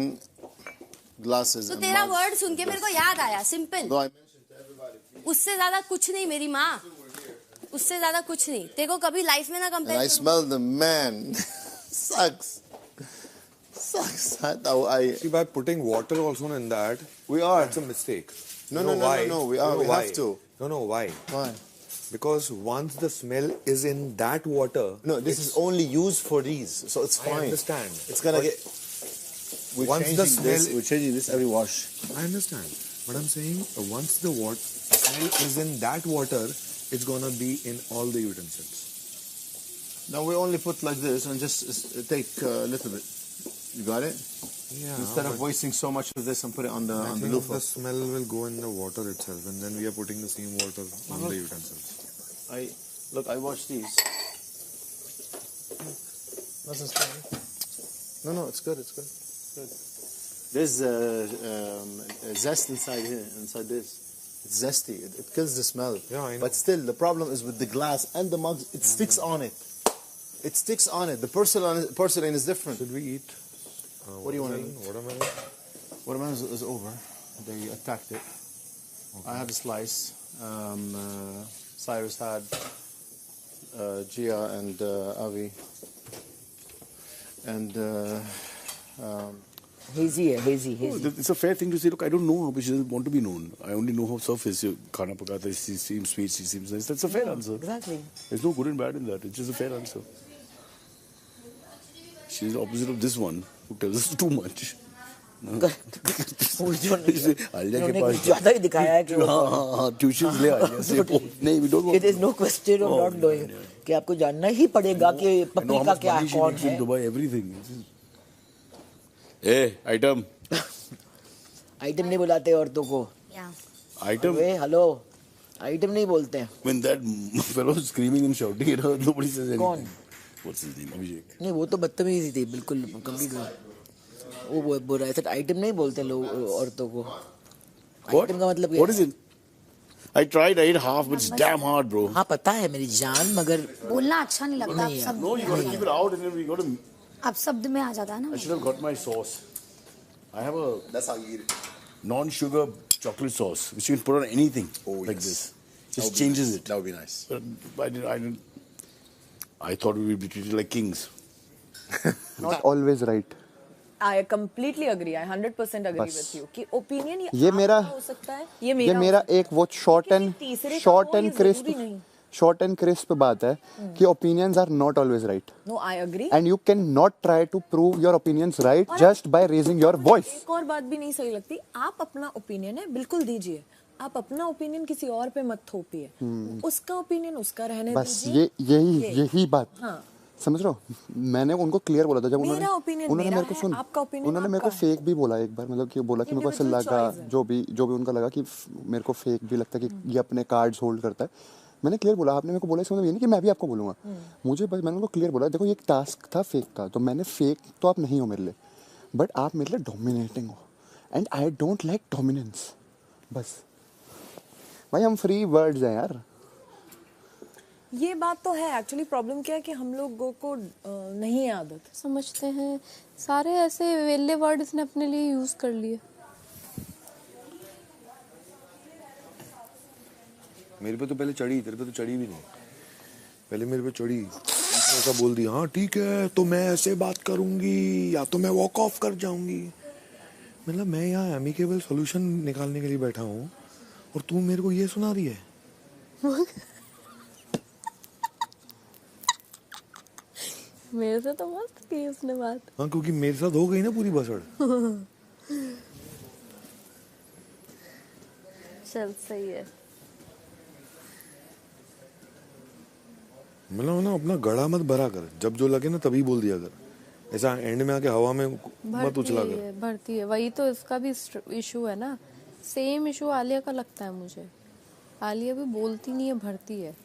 glasses.
तो
and
तेरा
mugs.
वर्ड सुन के मेरे को याद आया, simple.
Though I mentioned to everybody.
उससे ज्यादा कुछ नहीं मेरी माँ, उससे ज्यादा कुछ नहीं। तेरे को कभी लाइफ में ना
And I
compare.
smell the man. Sucks. I
See, by putting water also in that,
we are.
that's a mistake.
No,
You know
no, no,
why?
no, no, we
You
are.
know
We
why?
have to.
No, why?
Why?
Because once the smell is in that water,
No, this is only used for these, so it's
I
fine.
understand.
It's gonna
But
get. We're
once the
changing this.
smell-
We're changing this every wash.
I understand. But I'm saying once the smell is in that water, it's gonna be in all the utensils.
Now we only put like this and just take a little bit. You got it?
Yeah.
Instead of
but
wasting so much of this and put it on the
I
on the
think
loofah.
the smell will go in the water itself, and then we are putting the same water on the utensils.
I watched these. Nothing's funny. No, it's good. It's good. Good. There's zest inside here, inside this. It's zesty. It kills the smell.
Yeah, I know.
But still, the problem is with the glass and the mugs. It sticks on it. It sticks on it. The porcelain is different.
Should we eat?
What do you want to eat?
Watermelon?
Watermelon is over. They attacked it. I had a slice. Cyrus had Gia and Avi. And
hazy है, hazy.
It's a fair thing to say, look, I don't know her, but she doesn't want to be known. I only know her surface. Khana pakata, she seems sweet, she seems nice. That's a fair answer.
Exactly.
There's no good and bad in that. It's just a fair answer. She's the opposite of this one, who tells us too much.
उन्होंने कुछ ज्यादा ही दिखाया है कि
tuitions ले आलिया से नहीं, we don't want.
It is no question of not knowing कि आपको जानना ही पड़ेगा कि पत्नी का क्या है, कौन है।
Dubai, everything. Hey, item.
Item नहीं बुलाते औरतों को।
Item.
हेलो, आइटम नहीं बोलते हैं।
When that fellow was screaming and shouting at her, nobody says anything.
कौन?
What's his name? Abhishek.
नहीं, वो तो बदतमीजी थी बिल्कुल, कभी वो बोल रहा था आइटम नहीं बोलते लोग औरतों को। आइटम का मतलब
What is it? I tried, I ate half, but it's damn hard, bro.
हाँ पता है मेरी जान, मगर
बोलना अच्छा नहीं लगता।
नहीं यार।
No, you gotta keep it out and then we gotta.
अब शब्द में आ जाता है ना।
I should have got my sauce. I have a. That's how you eat it. Non-sugar chocolate sauce, which you can put on anything like this. Just changes it.
That would be nice.
But I didn't. I thought we would be treated like kings.
Not always right.
I completely agree. I 100% agree with you कि opinion
ये मेरा
हो सकता है, ये
मेरा एक वो short and crisp बात है कि opinions are not always right.
No, I agree.
And you cannot try to prove your opinions right just by raising your voice.
एक और बात भी नहीं सही लगती, आप अपना opinion है बिल्कुल दीजिए, आप अपना opinion किसी और पे मत थोपिए, उसका opinion उसका रहने दीजिए।
बस यही बात।
हाँ।
समझ रहे हो, मैंने उनको क्लियर बोला था जब
उन्होंने मेरे को सुन,
उन्होंने मेरे को फेक भी बोला एक बार, मतलब कि बोला कि मेरे को ऐसा लगा, जो भी उनका लगा कि मेरे को फेक भी लगता है कि ये अपने कार्ड्स होल्ड करता है। मैंने क्लियर बोला, आपने मेरे को बोला इसका मतलब ये नहीं कि मैं भी आपको बोलूंगा, मुझे बस मैंने उनको क्लियर बोला, देखो ये एक टास्क था फेक का, तो मैंने फेक तो आप नहीं हो मेरे लिए, बट आप मेरे लिए डोमिनेटिंग हो and I don't like dominance. बस भाई हम फ्री वर्ड्स हैं यार।
ये बात तो है। एक्चुअली प्रॉब्लम क्या है कि हम लोगों को नहीं है आदत,
समझते हैं सारे ऐसे वेले वर्ड इसने अपने लिए यूज कर लिए।
मेरे पे तो पहले चढ़ी, तेरे पे तो चढ़ी भी नहीं। पहले मेरे पे चढ़ी, ऐसा बोल दिया, हाँ ठीक है तो मैं ऐसे बात करूंगी या तो मैं वॉक ऑफ कर जाऊंगी। मतलब मैं यहाँ एमिकेबल सॉल्यूशन निकालने के लिए बैठा हूँ और तू मेरे को ये सुना रही है।
मेरे से तो मस्त की उसने बात।
हाँ, क्योंकि मेरे साथ हो गई ना पूरी बसड़।
चल सही है।
मतलब ना अपना गड़ा मत भरा कर, जब जो लगे ना तभी बोल दिया कर, ऐसा एंड में आके हवा में मत उछला कर।
भरती है, वही तो इसका भी इशू है ना, सेम इशू आलिया का लगता है मुझे। आलिया भी बोलती नहीं है, भरती है,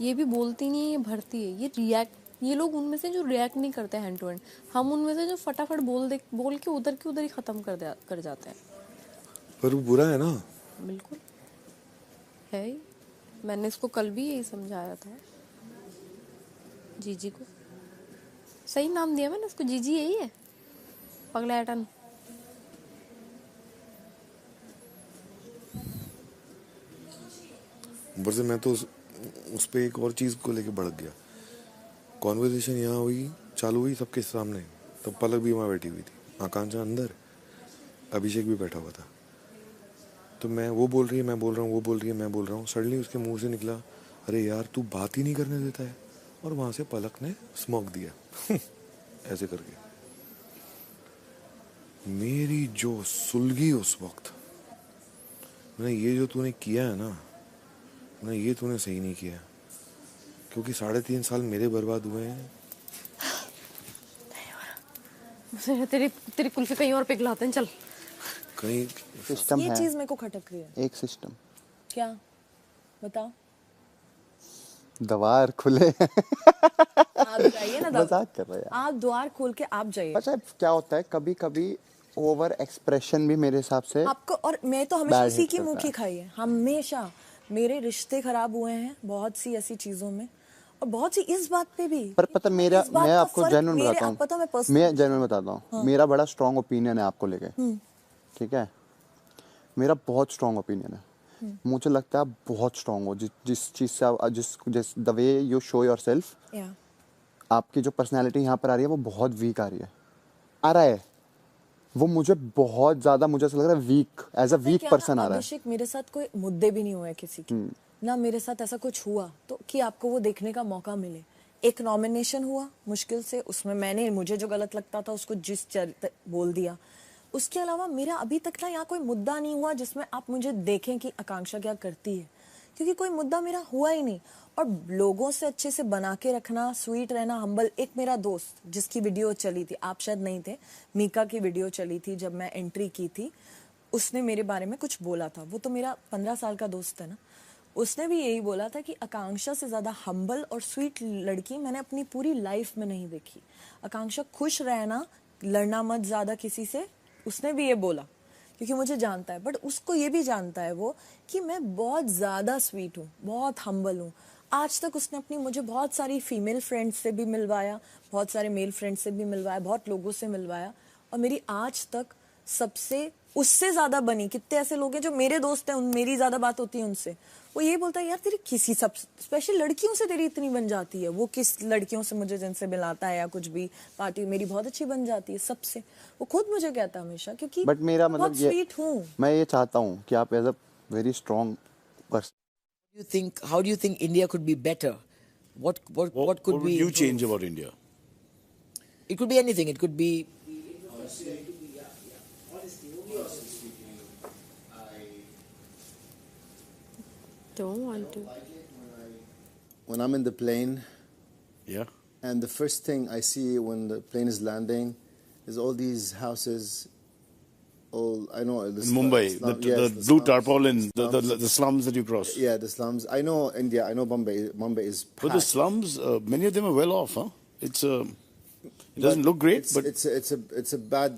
ये भी बोलती नहीं है, ये भरती है। ये लोग उनमें से जो रिएक्ट नहीं करते हैंड टू हैंड, हम उनमें से जो फटाफट बोल के उधर ही खत्म कर जाते हैं।
पर वो बुरा है ना।
बिल्कुल है ही। मैंने इसको कल भी यही समझाया था, जीजी को। सही नाम दिया मैंने उसको, जीजी यही है, पगलैटन।
ऊपर से मैं तो उस पे एक और चीज को लेके भड़क गया। कॉन्वर्सेशन यहाँ हुई, चालू हुई सबके सामने, तब पलक भी वहाँ बैठी हुई थी, आकांक्षा अंदर, अभिषेक भी बैठा हुआ था। तो मैं, वो बोल रही है, मैं बोल रहा हूँ, वो बोल रही है, मैं बोल रहा हूँ। सडनली उसके मुंह से निकला, अरे यार तू बात ही नहीं करने देता है, और वहां से पलक ने स्मोक दिया ऐसे करके। मेरी जो सुलगी उस वक्त, मैंने ये जो तूने किया है ना, मैंने ये तूने सही नहीं किया, क्योंकि 3.5 साल मेरे बर्बाद हुए हैं।
तेरी कुल्फी कहीं और पिघलाते हैं, चल
कहीं
सिस्टम
ये
है,
चीज मेरे को खटक रही है।
एक सिस्टम
क्या बताओ?
द्वार खुले
आप जाइए ना,
मजाक कर रहे हैं
आप द्वार खोल के आप जाइए।
अच्छा क्या होता है, कभी कभी ओवर एक्सप्रेशन भी मेरे हिसाब से
आपको, और मैं तो हमेशा
bad
इसी
hit
की
करता
मुंह की
है।
खाई है, हमेशा। मेरे रिश्ते खराब हुए हैं बहुत सी ऐसी चीजों में, और बहुत सी इस बात पे भी।
पर पता मैं आपको जेन्युइन बताता हूँ,
पता
मैं जेन्युइन बताता हूँ।
हाँ।
मेरा बड़ा स्ट्रॉन्ग ओपिनियन है आपको लेके, ठीक है, मेरा बहुत स्ट्रॉन्ग ओपिनियन है। मुझे लगता है आप बहुत स्ट्रॉन्ग हो, जिस चीज से आप, जिस the way you show yourself, आपकी जो पर्सनालिटी यहाँ पर आ रही है वो बहुत वीक आ रहा है, वो मुझे बहुत ज्यादा, मुझे ऐसा लग रहा है weak, as a weak person आ रहा है।
अभिषेक, मेरे साथ कोई मुद्दे भी नहीं हुए किसी के, ना मेरे साथ ऐसा कुछ हुआ तो कि आपको वो देखने का मौका मिले। एक नॉमिनेशन हुआ मुश्किल से, उसमें मैंने, मुझे जो गलत लगता था उसको बोल दिया। उसके अलावा मेरा अभी तक ना यहाँ कोई मुद्दा नहीं हुआ जिसमें आप मुझे देखें कि आकांक्षा क्या करती है, क्योंकि कोई मुद्दा मेरा हुआ ही नहीं। और लोगों से अच्छे से बना के रखना, स्वीट रहना, हम्बल। एक मेरा दोस्त जिसकी वीडियो चली थी, आप शायद नहीं थे, मीका की वीडियो चली थी जब मैं एंट्री की थी, उसने मेरे बारे में कुछ बोला था। वो तो मेरा 15 साल का दोस्त है ना, उसने भी यही बोला था कि आकांक्षा से ज़्यादा हम्बल और स्वीट लड़की मैंने अपनी पूरी लाइफ में नहीं देखी। आकांक्षा खुश रहना, लड़ना मत ज़्यादा किसी से, उसने भी ये बोला, क्योंकि मुझे जानता है। बट उसको ये भी जानता है वो कि मैं बहुत ज़्यादा स्वीट हूँ, बहुत हम्बल हूँ। आज तक उसने अपनी मुझे बहुत सारी फीमेल फ्रेंड्स से भी मिलवाया, बहुत सारे मेल फ्रेंड्स से भी मिलवाया, बहुत लोगों से मिलवाया, और मेरी आज तक सबसे उससे ज्यादा बनी। कितने ऐसे लोग हैं जो मेरे दोस्त हैं, मेरी ज्यादा बात होती है उनसे, वो ये बोलता है यार तेरी किसी सब स्पेशल लड़कियों से तेरी इतनी बन जाती है। वो किस लड़कियों से मुझे जिनसे मिलाता है या कुछ भी पार्टी मेरी बहुत अच्छी बन जाती है सबसे, वो खुद मुझे कहता है हमेशा, क्योंकि
बट मेरा मतलब ये,
स्वीट हूँ
मैं ये चाहता हूँ कि आप as a very strong person,
how do you think India could be better? What could
would
be
you
improved?
change about India?
It could be anything. It could be
don't want to.
When I'm in the plane,
Yeah.
and the first thing I see when the plane is landing is all these houses. All I know the
In Mumbai,
slum-
the
yes,
blue
slums,
tarpaulin,
slums.
the slums that you cross.
Yeah, the slums. I know India. I know Bombay. Bombay is
But the
packed.
slums, many of them are well off, huh? It doesn't look great, but
it's a bad.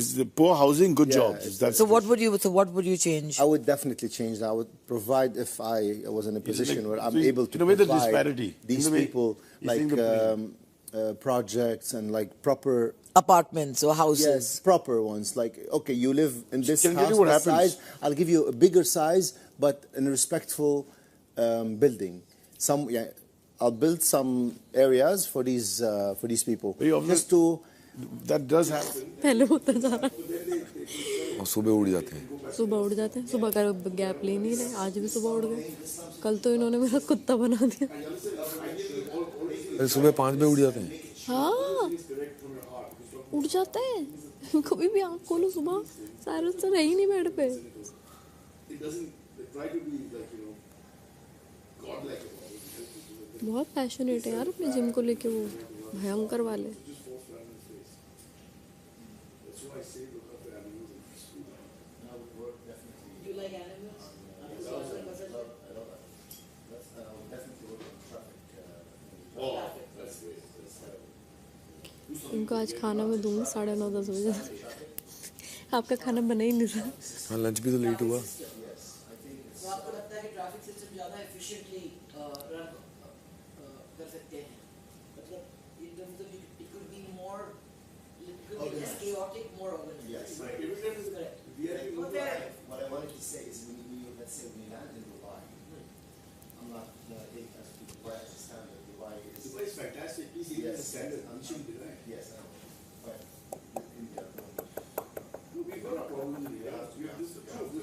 it's the poor housing, good
yeah,
jobs. That's
So what would you change?
I would definitely change that. I would provide if I was in a position
like-
where I'm
so you-
able to
in a way the
provide
disparity,
these
in a way,
people
you're
like
seeing the
projects and like proper
Apartments or houses.
Yes, proper ones. Like, okay, you live in this
Can I tell
house,
you what
this
happens?
size. I'll give you a bigger size, but in a respectful building. I'll build some areas for these people. Just to
that does happen.
पहले होता जा रहा।
और सुबह उड़ जाते हैं।
सुबह उड़ जाते हैं, सुबह का गैप ले नहीं रहे, आज भी सुबह उड़ गए। कल तो इन्होंने मेरा कुत्ता बना दिया।
सुबह 5 बजे उड़ जाते हैं।
हाँ, उड़ जाते हैं। कभी भी आँख खोलो सुबह, साइरस तो रह ही नहीं बेड पे। बहुत पैशनेट है यार अपने जिम को लेके, वो भयंकर वाले। इनको आज खाना मैं दूंगी 9:30-10 बजे। आपका खाना बना ही नहीं था।
हाँ, लंच भी तो लेट हुआ।
तो आपको लगता है कि ट्रैफिक सिस्टम ज़्यादा एफिशिएंटली रन कर सकते हैं, मतलब in terms of it could be more, it could be less chaotic, more organized.
Yes.
Correct.
What I wanted to say is let's say when you land in Dubai, I'm not taking us to Dubai as a standard. Dubai is fantastic. Easy as a standard. I'm sure you deny. Yes, I know. But with India, we've got a problem in India. This is the truth.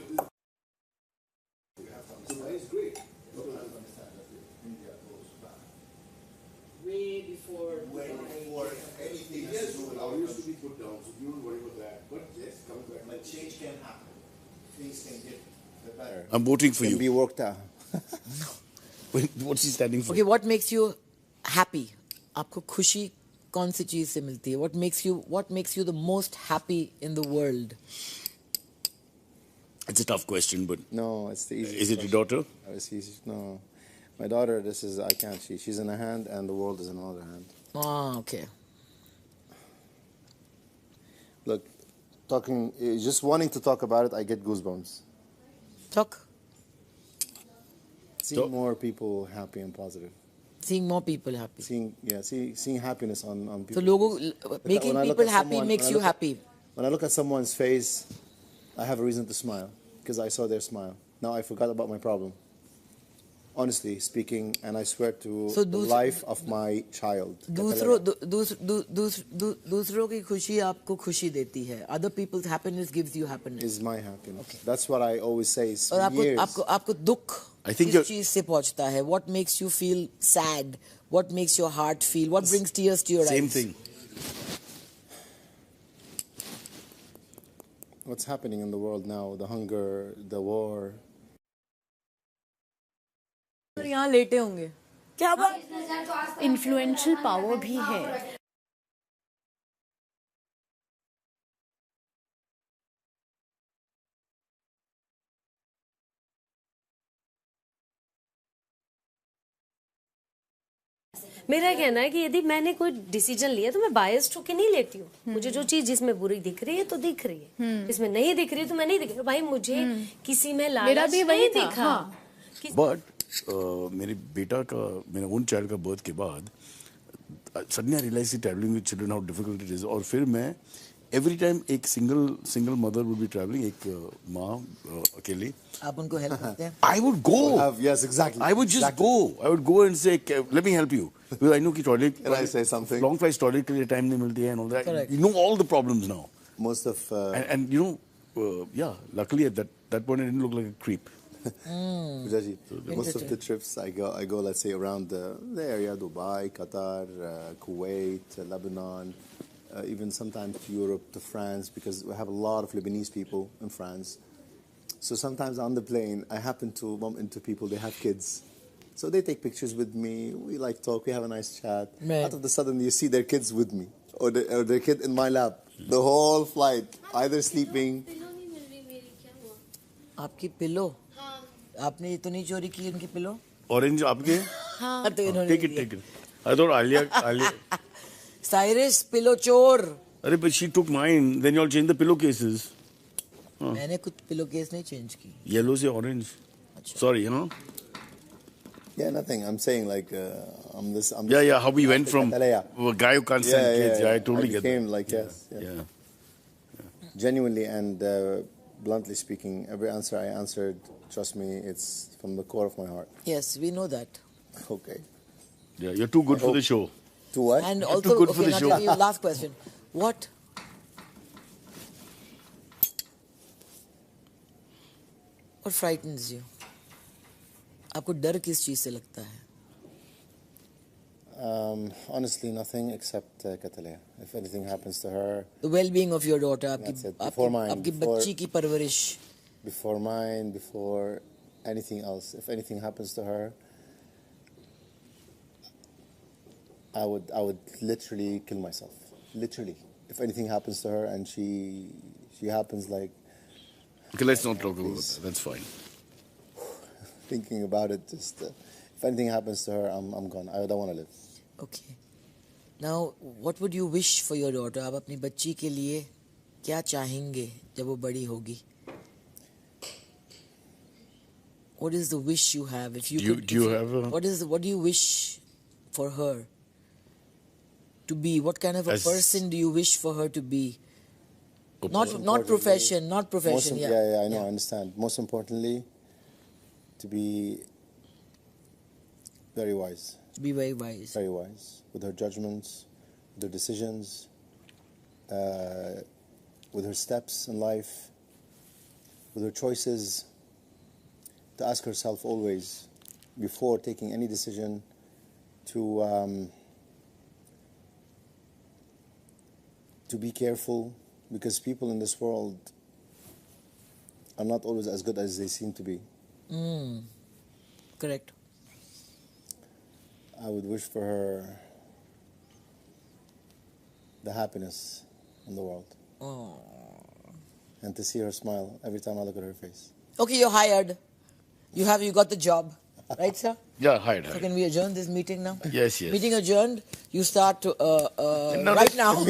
Dubai is great. You have to understand that India goes back.
Way before
Anything has to do with our used to be put down, so you don't worry about that. But yes, coming back. But change can happen. Things can get better.
I'm voting for
Can
you.
be worked out.
What's he standing for?
Okay, what makes you happy? आपको खुशी कौन सी चीज से मिलती है? What makes you the most happy in the world?
It's a tough question, but
No, it's the easiest.
is it your daughter?
It's easy. No, my daughter. I can't. She's in a hand, and the world is in another hand.
Ah, okay.
Look, just wanting to talk about it, I get goosebumps.
Talk.
Seeing more people happy and positive.
Seeing more people happy.
Seeing happiness on people.
So making
When I look
people
at
happy
someone-
makes
when I
you
look at-
happy.
When I look at someone's face, I have a reason to smile because I saw their smile. Now I forgot about my problem. Honestly speaking, and I swear to the life of my child.
दूसरों की खुशी आपको खुशी देती है. Other people's happiness gives you happiness.
Is my happiness. Okay. That's what I always say.
और आपको दुख
I think
किस चीज से पहुंचता है? What makes you feel sad? What makes your heart feel? What brings tears to your eyes?
Same thing.
What's happening in the world now? The hunger, the war.
यहाँ लेटे होंगे क्या बात?
इन्फ्लुएंशियल पावर भी है।
मेरा कहना है कि यदि मैंने कोई डिसीजन लिया तो मैं बायस्ड होके नहीं लेती हूँ। मुझे जो चीज जिसमें बुरी दिख रही है तो दिख रही है, जिसमें नहीं दिख रही है तो मैं नहीं दिख रही। भाई मुझे किसी में लालच
भी
नहीं
वही था,
दिखा।
हाँ।
बट मेरे बेटा का, मेरे ओन चाइल्ड का बर्थ के बाद suddenly I realise travelling with children how difficult it is. और फिर मैं एवरी टाइम एक single mother would be travelling, एक माँ अकेली,
आप उनको हेल्प करते हैं?
I would go.
Yes, exactly.
I would just go. I would go and say, let me help you. Because I know कि toilet.
Can I say something?
Long flights toilet के लिए time नहीं मिलती है and all that.
Correct.
You know all the problems now.
Most of
And you know, yeah. Luckily at that point I didn't look like a creep.
Pujaji, most of the trips I go, let's say around the area, Dubai, Qatar, Kuwait, Lebanon, even sometimes to Europe, to France, because we have a lot of Lebanese people in France. So sometimes on the plane, I happen to bump into people, they have kids. So they take pictures with me, we talk, we have a nice chat.
Right.
Out of the sudden, you see their kids with me, or their kid in my lap, the whole flight, either sleeping.
आपकी pillow? आपने ये तो नहीं चोरी की उनकी pillow?
Orange आपके?
हाँ तो इन्होंने
Take it. I thought Alia.
Cyrus pillow चोर।
अरे but she took mine. Then you all changed the pillowcases.
मैंने कुछ पिलो केस नहीं चेंज की।
Yellow से orange. Sorry, you know.
Yeah, nothing. I'm saying I'm this.
Yeah. How we went from a guy who can't stand kids. Yeah, I totally get that.
Yes.
Yeah.
Genuinely and bluntly speaking, every answer I answered, trust me, it's from the core of my heart.
Yes, we know that.
Okay.
Yeah, you're too good for the show.
To what?
And
You're
also,
too good for
okay,
the
now
show.
tell me last question. What frightens you? आपको डर किस चीज से लगता है?
Honestly, nothing except Katalea. If anything happens to her,
The well-being of your daughter,
That's it.
आपकी बच्ची की परवरिश.
before mine, before anything else, if anything happens to her, I would literally kill myself. Literally. If anything happens to her and she happens like...
Okay, let's not talk about that. That's fine.
Thinking about it, just... if anything happens to her, I'm gone. I don't want to live.
Okay. Now, what would you wish for your daughter? आप अपनी बच्ची के लिए क्या चाहेंगे जब वो बड़ी होगी? What is the wish you have? If you
Do you have a...
what do you wish for her to be? What kind of a person do you wish for her to be? Not profession,
Yeah, I know, I understand. Most importantly, to be very wise.
To be very wise.
Very wise. With her judgments, with her decisions, with her steps in life, with her choices. To ask herself always, before taking any decision, to be careful, because people in this world are not always as good as they seem to be.
Correct.
I would wish for her the happiness in the world.
Oh.
And to see her smile every time I look at her face.
Okay, you're hired. You got the job, right, sir?
Yeah, hired.
So can we adjourn this meeting now?
Yes.
Meeting adjourned. You start
No,
right now.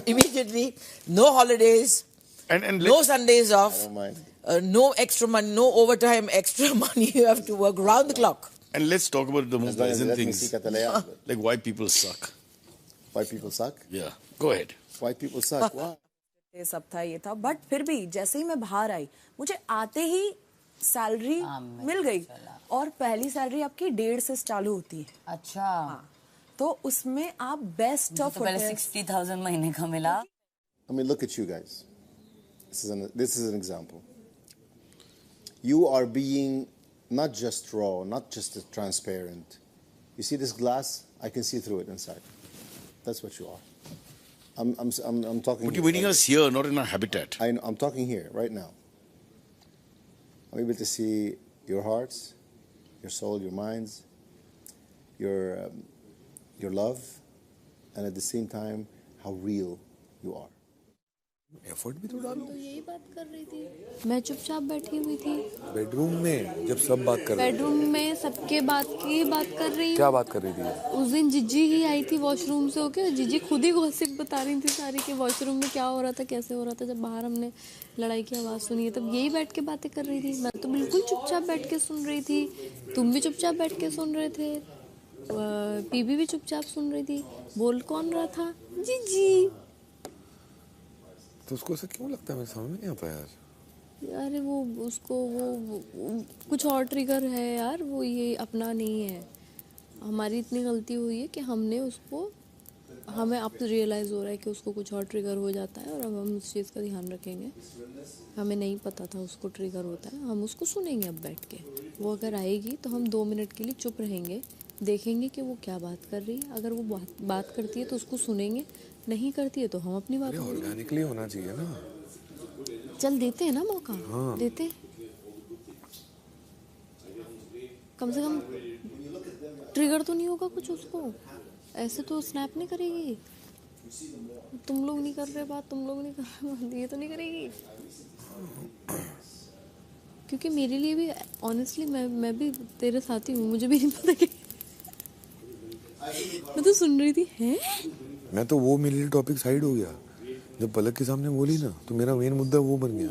Immediately. No holidays.
And
no Sundays off.
I don't mind.
No extra money. No overtime. Extra money. You have to work round the clock.
And let's talk about the most pleasant
Let me
things.
see Katalaya.
Like why people suck.
Why people suck?
Yeah. Go ahead.
Why people suck? Why?
ये सब था ये था but फिर भी जैसे ही मैं बाहर आई मुझे आते ही सैलरी मिल गई और पहली सैलरी आपकी 1.5 से चालू होती है.
अच्छा.
तो उसमें आप बेस्ट ऑफ
तो पहले 60,000 महीने का मिला.
I mean, look at you guys. This is an example. You are being not just raw, not just transparent. You see this glass? I can see through it inside. That's what you are. I'm talking.
But you're winning us here, not in our habitat.
I'm talking here right now. I'm able to see your hearts, your soul, your minds, your love, and at the same time, how real you are.
Effort भी तो डालो.
तो यही बात कर रही थी. मैं चुपचाप बैठी हुई थी.
बेडरूम में जब सब बात कर रहे थे.
बेडरूम में सबके बात कर रही.
क्या बात कर रही थी?
उस दिन जिज्जी ही आई थी वॉशरूम से. ओके, जिज्जी खुद ही गॉसिप बता रही थी सारी कि वॉशरूम में क्या हो रहा था, कैसे हो रहा था. जब बाहर हमने लड़ाई की आवाज़ सुनी है तब यही बैठ के बातें कर रही थी. मैं तो बिल्कुल चुपचाप बैठ के सुन रही थी. तुम भी चुपचाप बैठ के सुन रहे थे. पीबी भी चुपचाप सुन रही थी. बोल कौन रहा था? जिज्जी.
तो उसको ऐसा क्यों लगता है? मेरे समझ में नहीं आता यार.
अरे वो उसको वो कुछ और ट्रिगर है यार. वो ये अपना नहीं है. हमारी इतनी गलती हुई है कि हमें अब रियलाइज़ हो रहा है कि उसको कुछ और ट्रिगर हो जाता है और अब हम उस चीज़ का ध्यान रखेंगे. हमें नहीं पता था उसको ट्रिगर होता है. हम उसको सुनेंगे अब बैठ के. वो अगर आएगी तो हम 2 मिनट के लिए चुप रहेंगे, देखेंगे कि वो क्या बात कर रही है. अगर वो बात करती है तो उसको सुनेंगे, नहीं करती है तो हम अपनी बात.
ऑर्गेनिकली होना चाहिए ना.
चल देते हैं ना मौका.
हाँ.
देते कम से कम ट्रिगर तो नहीं होगा कुछ उसको. ऐसे तो स्नैप नहीं करेगी. तुम लोग नहीं कर रहे बात, तुम लोग नहीं कर रहे बात, ये तो नहीं करेगी. क्योंकि मेरे लिए भी ऑनेस्टली मैं भी तेरे साथ ही हूँ. मुझे भी नहीं पता कि मैं तो सुन रही थी. हैं
मैं तो वो मेरे लिए टॉपिक साइड हो गया जब पलक के सामने बोली ना, तो मेरा मेन मुद्दा वो बन गया.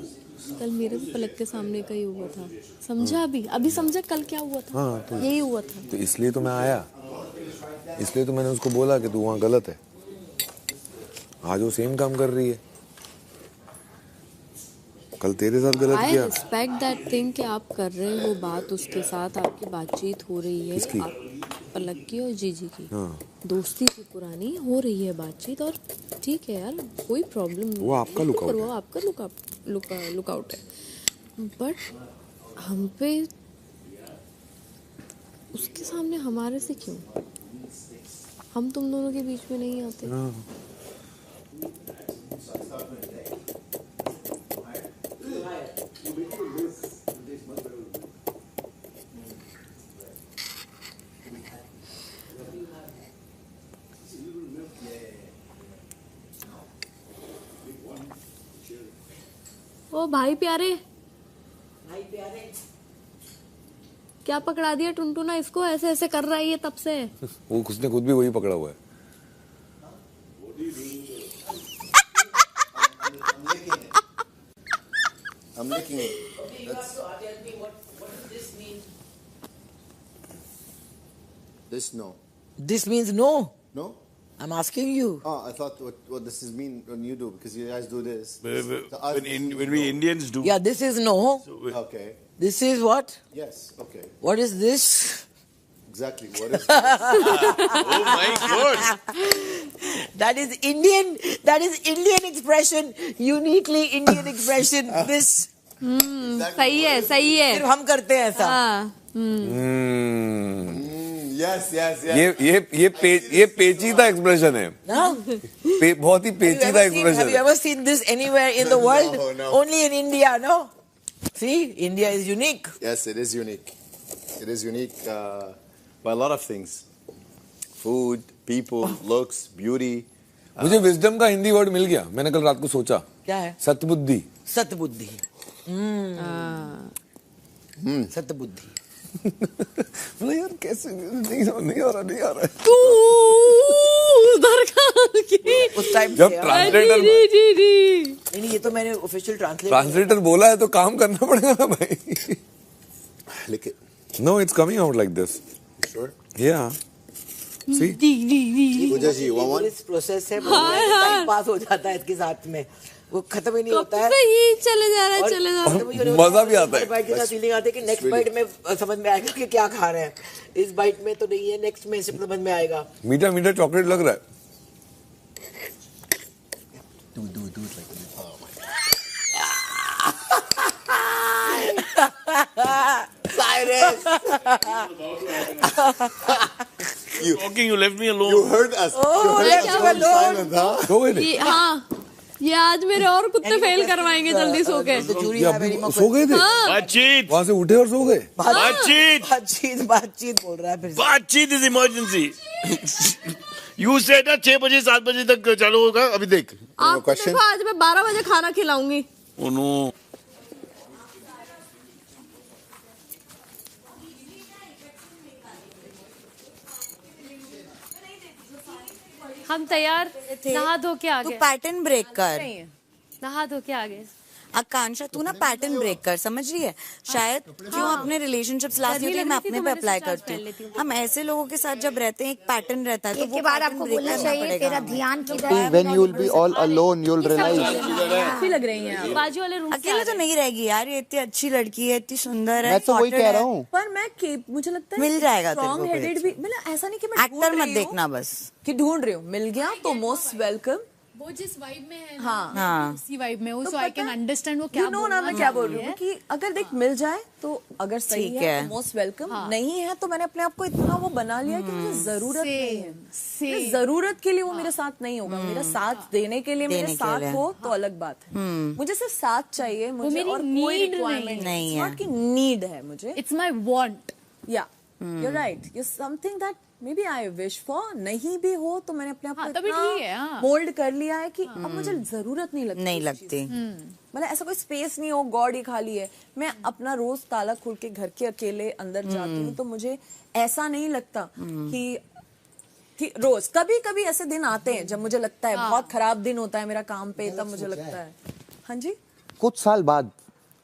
कल मेरे भी पलक के सामने का ही हुआ था. समझा अभी समझा कल क्या हुआ था.
हाँ, तो
यही हुआ था.
तो इसलिए तो मैं आया. इसलिए तो मैंने उसको बोला कि तू वहाँ गलत है. आज वो सेम काम कर रही है. कल तेरे साथ गलत किया.
I respect that thing कि आप कर रहे हो बात उसके साथ. आपकी बातचीत हो रही है.
किसकी?
पलक की और जीजी की.
हाँ.
दोस्ती की पुरानी हो रही है बातचीत और ठीक है यार, कोई प्रॉब्लम नहीं.
वो आपका लुकआउट है.
वो आपका लुकआउट है. बट हम पे उसके सामने हमारे से क्यों? हम तुम दोनों के बीच में नहीं आते.
हाँ.
ओ भाई प्यारे,
भाई प्यारे,
क्या पकड़ा दिया टुनटुना इसको, ऐसे ऐसे कर रहा है ये तब से।
वो उसने खुद भी वही पकड़ा हुआ है।
I'm licking it.
Okay, you have to tell me what does this mean?
This no.
This means no.
No?
I'm asking you.
Oh, I thought what this is mean when you do, because you guys do this.
When we Indians do.
Yeah, this is no.
Okay.
This is what?
Yes. Okay.
What is this?
Exactly. What is this?
Oh my God.
That is Indian. That is Indian expression. Uniquely Indian expression. This.
सही है, सही है।
सिर्फ हम करते हैं ऐसा।
हाँ।
Yes, yes, yes.
ये पेचीदा एक्सप्रेशन है। बहुत ही पेचीदा expression.
Have you ever seen this anywhere in the world?
No, no.
Only in India, no? See, India is unique.
Yes, it is unique. It is unique by a lot of things. Food, people, looks, beauty.
मुझे wisdom का Hindi word मिल गया। मैंने कल रात को सोचा।
क्या है?
सतबुद्धि।
सतबुद्धि। सतबुद्धि।
मतलब यार कैसे नहीं आ रहा।
तू उधर
उस टाइम
जब ट्रांसलेटर
नहीं, ये तो मैंने ऑफिशियल
ट्रांसलेटर बोला है तो काम करना पड़ेगा ना भाई।
Lick it.
No, it's coming out like this.
Sure.
Yeah. See?
Pooja ji, you want one?
इस प्रोसेस है, टाइम पास हो जाता है इसके साथ में, वो खत्म ही नहीं होता है।
ये चले जा रहा है, चले जा रहा है।
मजा भी आता है।
बाइट के साथ फीलिंग आती है कि नेक्स्ट बाइट में समझ में आएगा कि क्या खा रहे हैं। इस बाइट में तो नहीं है, नेक्स्ट में समझ में आएगा।
मीठा मीठा चॉकलेट लग रहा है।
Do it like this. Oh my
Cyrus.
You left me alone.
You heard us. You heard us going silent, huh?
सो गए थे?
हाँ, ये आज मेरे और कुत्ते फेल करवाएंगे जल्दी सो के।
सो गए थे?
बातचीत।
वहाँ से उठे और सो गए?
बातचीत बोल रहा है फिर।
बातचीत इज इमरजेंसी। यू सेड ना 6 बजे 7 बजे तक चालू होगा। अभी देख।
आपको देखो, आज मैं 12 बजे खाना खिलाऊंगी।
Oh no.
हम तैयार, नहा धो के आ
तू
गए।
पैटर्न ब्रेक कर।
नहा धो के आ गए।
आकांक्षा तू ना पैटर्न ब्रेक कर, समझ रही है? शायद जो अपने रिलेशनशिप्स लाती होती है मैं अपने पे अप्लाई करती हूँ। हम ऐसे लोगों के साथ जब रहते हैं, एक पैटर्न रहता है, तो
एक के बाद आपको बोलना चाहिए तेरा ध्यान किधर है।
When you will be all alone, you'll realize.
अच्छी लग रही हैं आप।
बाजू वाले रूम
अकेले तो नहीं रहेगी यार, ये इतनी अच्छी लड़की है, इतनी सुंदर है।
मैं तो वही कह रहा हूँ।
पर मैं मुझे लगता है
मिल जाएगा तेरे को
स्ट्रॉन्ग हेडेड भी, मतलब ऐसा नहीं कि मैं
एक्टर मत देखना बस
कि ढूंढ रही हूँ, मिल गया तो मोस्ट वेलकम।
वो जिस वाइब में है,
हाँ,
उसी वाइब में,
तो
सो आई कैन अंडरस्टैंड वो क्या
you know ना मैं क्या बोल रही हूँ कि अगर देख मिल जाए तो अगर सही
ठीक
है
है।
तो मोस्ट वेलकम, नहीं है तो मैंने अपने आप को इतना वो बना लिया कि मुझे जरूरत नहीं है। मेरी जरूरत के लिए वो मेरे साथ नहीं होगा, मेरा साथ देने के लिए मेरे साथ हो तो अलग बात है। मुझे सिर्फ साथ चाहिए, मुझे और कोई रिक्वायरमेंट
नहीं है
कि नीड है मुझे।
It's my want.
या you're right, you're something that maybe I wish for। नहीं भी हो तो मैंने अपने आप को
तभी ठीक है, हाँ।
मोल्ड कर लिया है कि अब मुझे जरूरत नहीं लगती।
नहीं लगती।
मतलब ऐसा कोई स्पेस नहीं हो, गॉड ही खाली है। मैं अपना रोज ताला खोल के घर के अकेले अंदर जाती हूँ तो मुझे ऐसा नहीं लगता कि रोज, कभी कभी ऐसे दिन आते हैं जब मुझे लगता है बहुत खराब दिन होता है मेरा काम पे, तब मुझे लगता है। हाँ जी,
कुछ साल बाद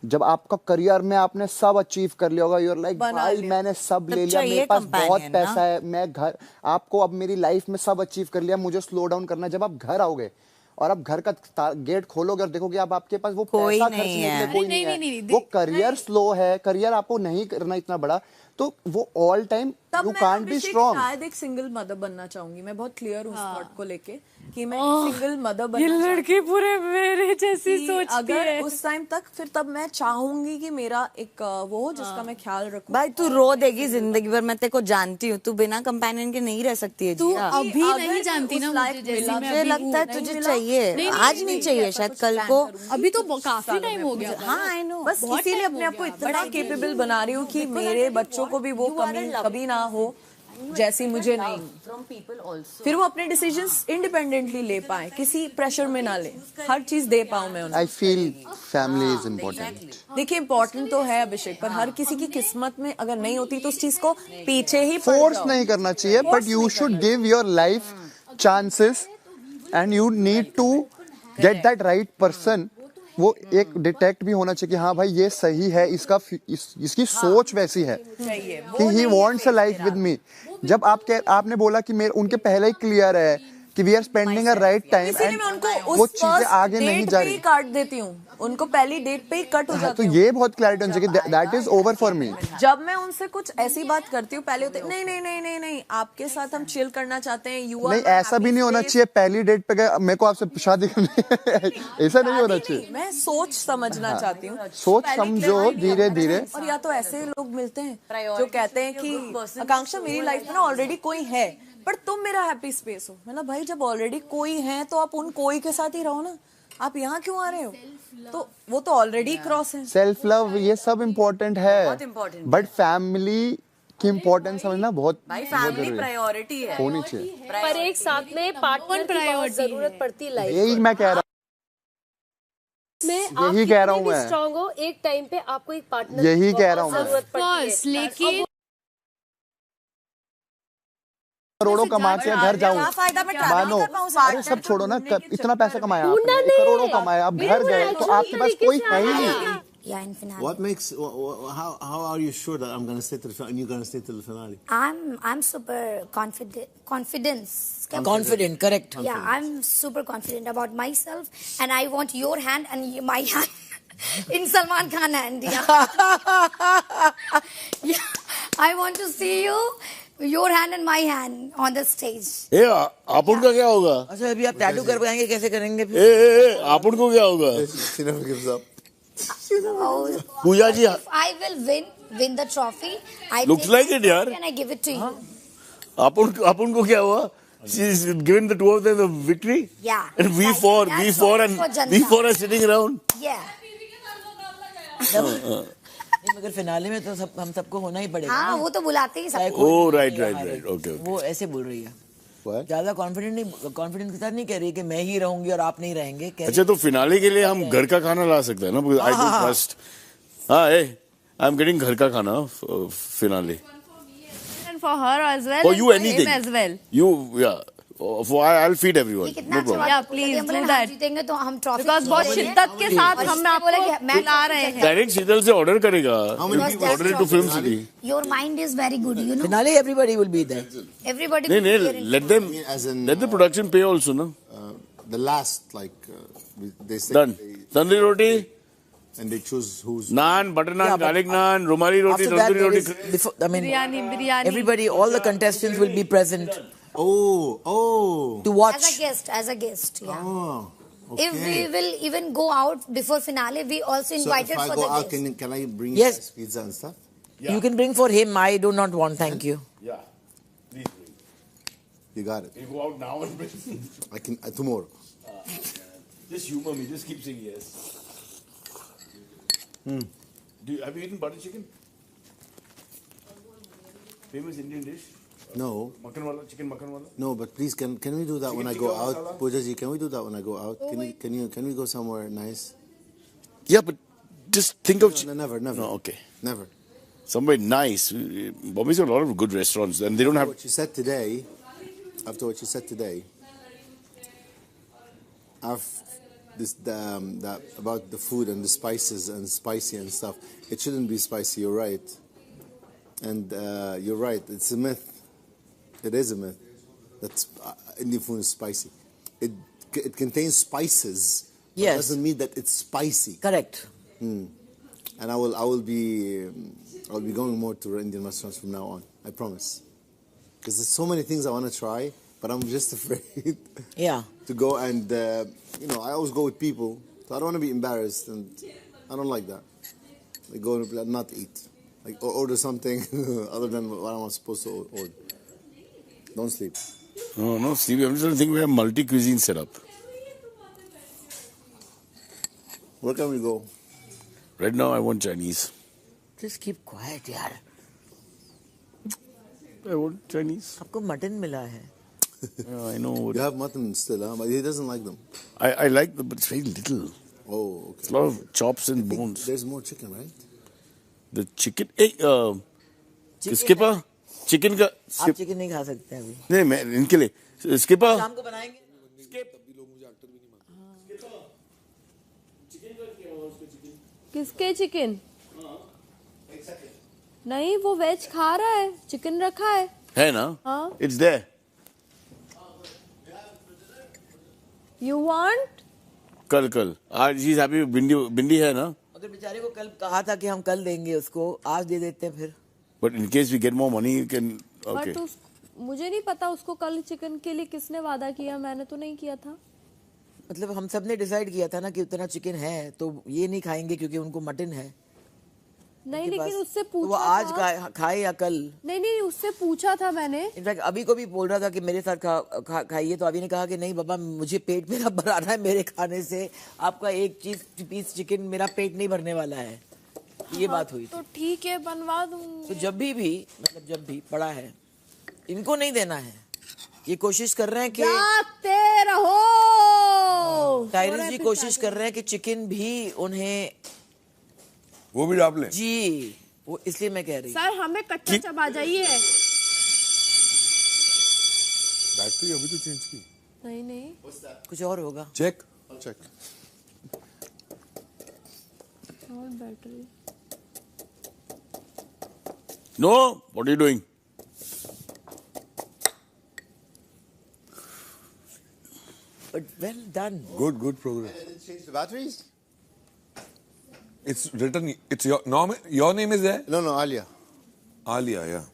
जब आपका करियर में आपने सब अचीव कर लिया होगा, यूर लाइक भाई मैंने सब ले लिया, मेरे पास बहुत पैसा है, मैं घर, आपको अब मेरी लाइफ में सब अचीव कर लिया, मुझे स्लो डाउन करना है। जब आप घर आओगे और आप घर का गेट खोलोगे और देखोगे अब आपके पास वो पैसा खर्चने के लिए कोई नहीं है, वो करियर स्लो है, करियर आपको नहीं करना इतना बड़ा, तो वो all time you can't be strong.
शायद एक सिंगल मदर बनना चाहूंगी, मैं बहुत क्लियर हूँ इस थॉट को लेके कि मैं सिंगल मदर बनना
ये लड़की पूरे मेरे जैसी सोचती
अगर
है।
उस टाइम तक, फिर तब मैं चाहूंगी कि मेरा एक वो हो जिसका मैं ख्याल रखूं।
भाई तू रो देगी जिंदगी भर, मैं तेरे को जानती हूँ, तू बिना कंपेनियन के नहीं रह सकती है।
तू
जिया
अभी नहीं जानती ना मुझे, जैसे मैं
मुझे लगता है तुझे चाहिए, आज नहीं चाहिए, शायद कल को।
अभी तो काफी टाइम हो गया।
हाँ आई नो,
बस इसीलिए अपने आप को इतना केपेबल बना रही हूँ कि मेरे बच्चों को भी वो कमी कभी ना हो, जैसी मुझे नहीं,
from people also.
फिर वो अपने डिसीजंस इंडिपेंडेंटली ले पाए, किसी प्रेशर में ना ले, हर चीज दे पाऊं मैं उन्हें।
I feel family is important.
देखिए इम्पोर्टेंट तो है अभिषेक, पर हर किसी की किस्मत में अगर नहीं होती तो उस चीज को पीछे ही पड़
फोर्स
जाओ।
नहीं करना चाहिए, but you should give your life chances and you need to get that right person. वो एक डिटेक्ट भी होना चाहिए कि हाँ भाई ये सही है, इसकी सोच वैसी है कि he wants a life with me. जब आपने बोला कि मेरे उनके पहले ही क्लियर है कि we are spending a right time
इसीलिए मैं उनको
वो
उस
चीजें आगे नहीं जा रही,
काट देती हूँ, उनको पहली डेट पे ही कट हो
हाँ,
जाती
तो
हूँ।
ये बहुत क्लैरिटी होनी चाहिए, that is over for me.
जब मैं उनसे कुछ ऐसी बात करती हूँ पहले होते नहीं नहीं नहीं नहीं नहीं आपके साथ हम चिल करना चाहते हैं, यू
नहीं ऐसा भी नहीं होना चाहिए पहली डेट पे गए मेरे को आपसे शादी करनी है, ऐसा नहीं होना चाहिए।
मैं सोच समझना चाहती हूँ,
सोच समझो धीरे धीरे।
और या तो ऐसे लोग मिलते हैं जो कहते हैं कि आकांक्षा मेरी लाइफ में ना ऑलरेडी कोई है पर तुम मेरा हैप्पी स्पेस हो। मतलब भाई जब ऑलरेडी कोई है तो आप उन कोई के साथ ही रहो ना, आप यहाँ क्यों आ रहे हो? तो वो तो ऑलरेडी क्रॉस है।
सेल्फ लव ये सब इम्पोर्टेंट है, बट फैमिली की इम्पोर्टेंस समझना बहुत
फैमिली प्रायोरिटी है,
होनी चाहिए।
पर एक साथ में पार्टनर की बहुत जरूरत पड़ती है लाइफ
यही मैं कह रहा
में।
यही कह रहा हूँ मैं,
स्ट्रांग हो एक टाइम पे आपको एक पार्टनर
यही कह रहा हूँ मैं।
जरूरत पड़ती है।
लेकिन
करोड़ों कमा के घर जाऊं, मानो अरे सब छोड़ो ना, इतना पैसा कमाया आपने, करोड़ों कमाया, आप घर गए तो आपके पास कोई है ही नहीं।
Yeah, in finale.
What makes? How are you sure that I'm going to stay to the finale and you're going to stay till the finale?
I'm super confidence.
Confident, correct.
Yeah, I'm super confident about myself, and I want your hand and my hand in Salman Khan hand. Yeah. Yeah, I want to see your hand and my hand on the stage.
ए आप उनका क्या होगा?
अच्छा अभी आप tattoo करवाएंगे, कैसे करेंगे फिर?
ए आप उनको क्या होगा?
She never gives up.
Puja ji,
If I will win the trophy, I
Looks
take
like it, yaar.
and I give it to you.
आप उनको क्या हुआ? She's given the two of them the victory.
Yeah.
And we
That's
four
only for Janata.
we four are sitting around.
Yeah.
नहीं, मगर finale में तो हम सबको होना ही पड़ेगा।
हाँ, वो तो बुलाते ही सबको।
Oh right, okay.
वो ऐसे बोल रही है, ज्यादा कॉन्फिडेंस के साथ नहीं कह रही कि मैं ही रहूंगी और आप नहीं रहेंगे।
अच्छा तो फिनाले के लिए हम घर का खाना ला सकते हैं ना? Because I do trust. हाँ, I'm getting घर का खाना finale.
And for her as well.
For you
and for
anything.
him as well.
Yeah. I'll feed everyone.
कितना
No
अच्छा
problem.
Yeah, please
हम
do
लोग
that.
जीतेंगे तो हम ट्रॉफी
Because बहुत शिद्दत के साथ हम आपको बुला रहे हैं।
डायरेक्ट शीतल से ऑर्डर करेगा. Order it to Film City.
Your mind is very good, you know.
Finale everybody will be there.
Everybody
नहीं, let the production pay also, no?
The last, they say
Done. Tandoori roti,
and they choose who's.
naan, butter naan,
Yeah, but
garlic naan, rumali roti,
After that,
tandoori
there
roti.
is, before, I mean,
biryani
everybody, all the contestants will be present
Oh.
to watch.
as a guest, yeah.
Oh. Okay.
If we will even go out before finale, we also invited
so if I
for
go
the
out,
guests.
can I bring
Yes.
pizza and stuff?
You can bring for him. I do not want. Thank you.
Yeah. Please bring.
You got it.
You go out now and bring.
I can tomorrow.
Just humor me. Just keep saying yes. Have you eaten butter chicken? Famous Indian dish.
No.
Makhan wala, chicken makhan wala.
No, but please, can we do that when I go out? Pooja ji, can we do that when I go out? Can we go somewhere nice?
Yeah, but just think of.
No, never.
No, okay.
Never.
Somewhere nice. Bombay's got a lot of good restaurants, and they don't have.
What you said today, after what you said today, that about the food and the spices and spicy and stuff. It shouldn't be spicy. You're right, and you're right. It's a myth. It is a myth. That's Indian food is spicy. It contains spices.
Yes.
It doesn't mean that it's spicy.
Correct.
And I will be going more to Indian restaurants from now on. I promise. Because there's so many things I want to try, but I'm just afraid.
Yeah.
To go and I always go with people, so I don't want to be embarrassed, and I don't like that. I go and not eat, or order something other than what I'm supposed to order. Don't sleep.
No, sleep. I'm just trying to think we have multi-cuisine set up.
Where can we go?
Right now, I want Chinese.
Just keep quiet, yaar.
I want Chinese.
आपको mutton मिला है.
I know.
You have mutton still, huh? But he doesn't like them.
I like them, but it's very little.
Oh, okay.
It's a lot of chops and bones.
There's more chicken, right?
The chicken. Hey, skipper. Chicken का.
आप chicken नहीं खा सकते अभी.
नहीं मैं इनके लिए. Skipper.
शाम को बनाएंगे.
किसके चिकन? नहीं वो वेज खा रहा है, चिकन रखा है
ना?
हाँ.
It's there.
You want?
कल आज he's happy. भिंडी है ना?
अगर बेचारे को कल कहा था कि हम कल देंगे उसको, आज दे देते हैं फिर.
But in case we get more money, you can. Okay.
But मुझे नहीं पता उसको कल चिकन के लिए किसने वादा किया, मैंने तो नहीं किया था.
मतलब हम सब ने डिसाइड किया था ना कि उतना चिकन है तो ये नहीं खाएंगे क्योंकि उनको मटन है.
नहीं लेकिन उससे पूछा
वो आज खाए या कल.
नहीं उससे पूछा था मैंने.
इनफैक्ट अभी को भी बोल रहा था कि मेरे साथ खाइए, तो अभी ने कहा कि नहीं बाबा मुझे पेट मेरा भराना है मेरे खाने से, आपका एक पीस चिकन मेरा पेट नहीं भरने वाला है. ये बात हुई
तो ठीक है बनवा दूंगी.
तो जब भी पड़ा है इनको नहीं देना है. ये कोशिश कर रहे हैं कि
जागते रहो.
टाइरिस जी कोशिश कर रहे हैं कि चिकन भी उन्हें
वो भी डाल लें.
जी वो इसलिए मैं कह रही हूँ.
सर हमें कच्चा चबा जाइए.
बैटरी अभी तो चेंज की.
नहीं
कुछ और होगा.
चेक.
और battery.
No, what are you doing?
But well done.
Good progress.
Change the batteries?
It's written. It's your name is there?
No, Alia.
Alia, yeah.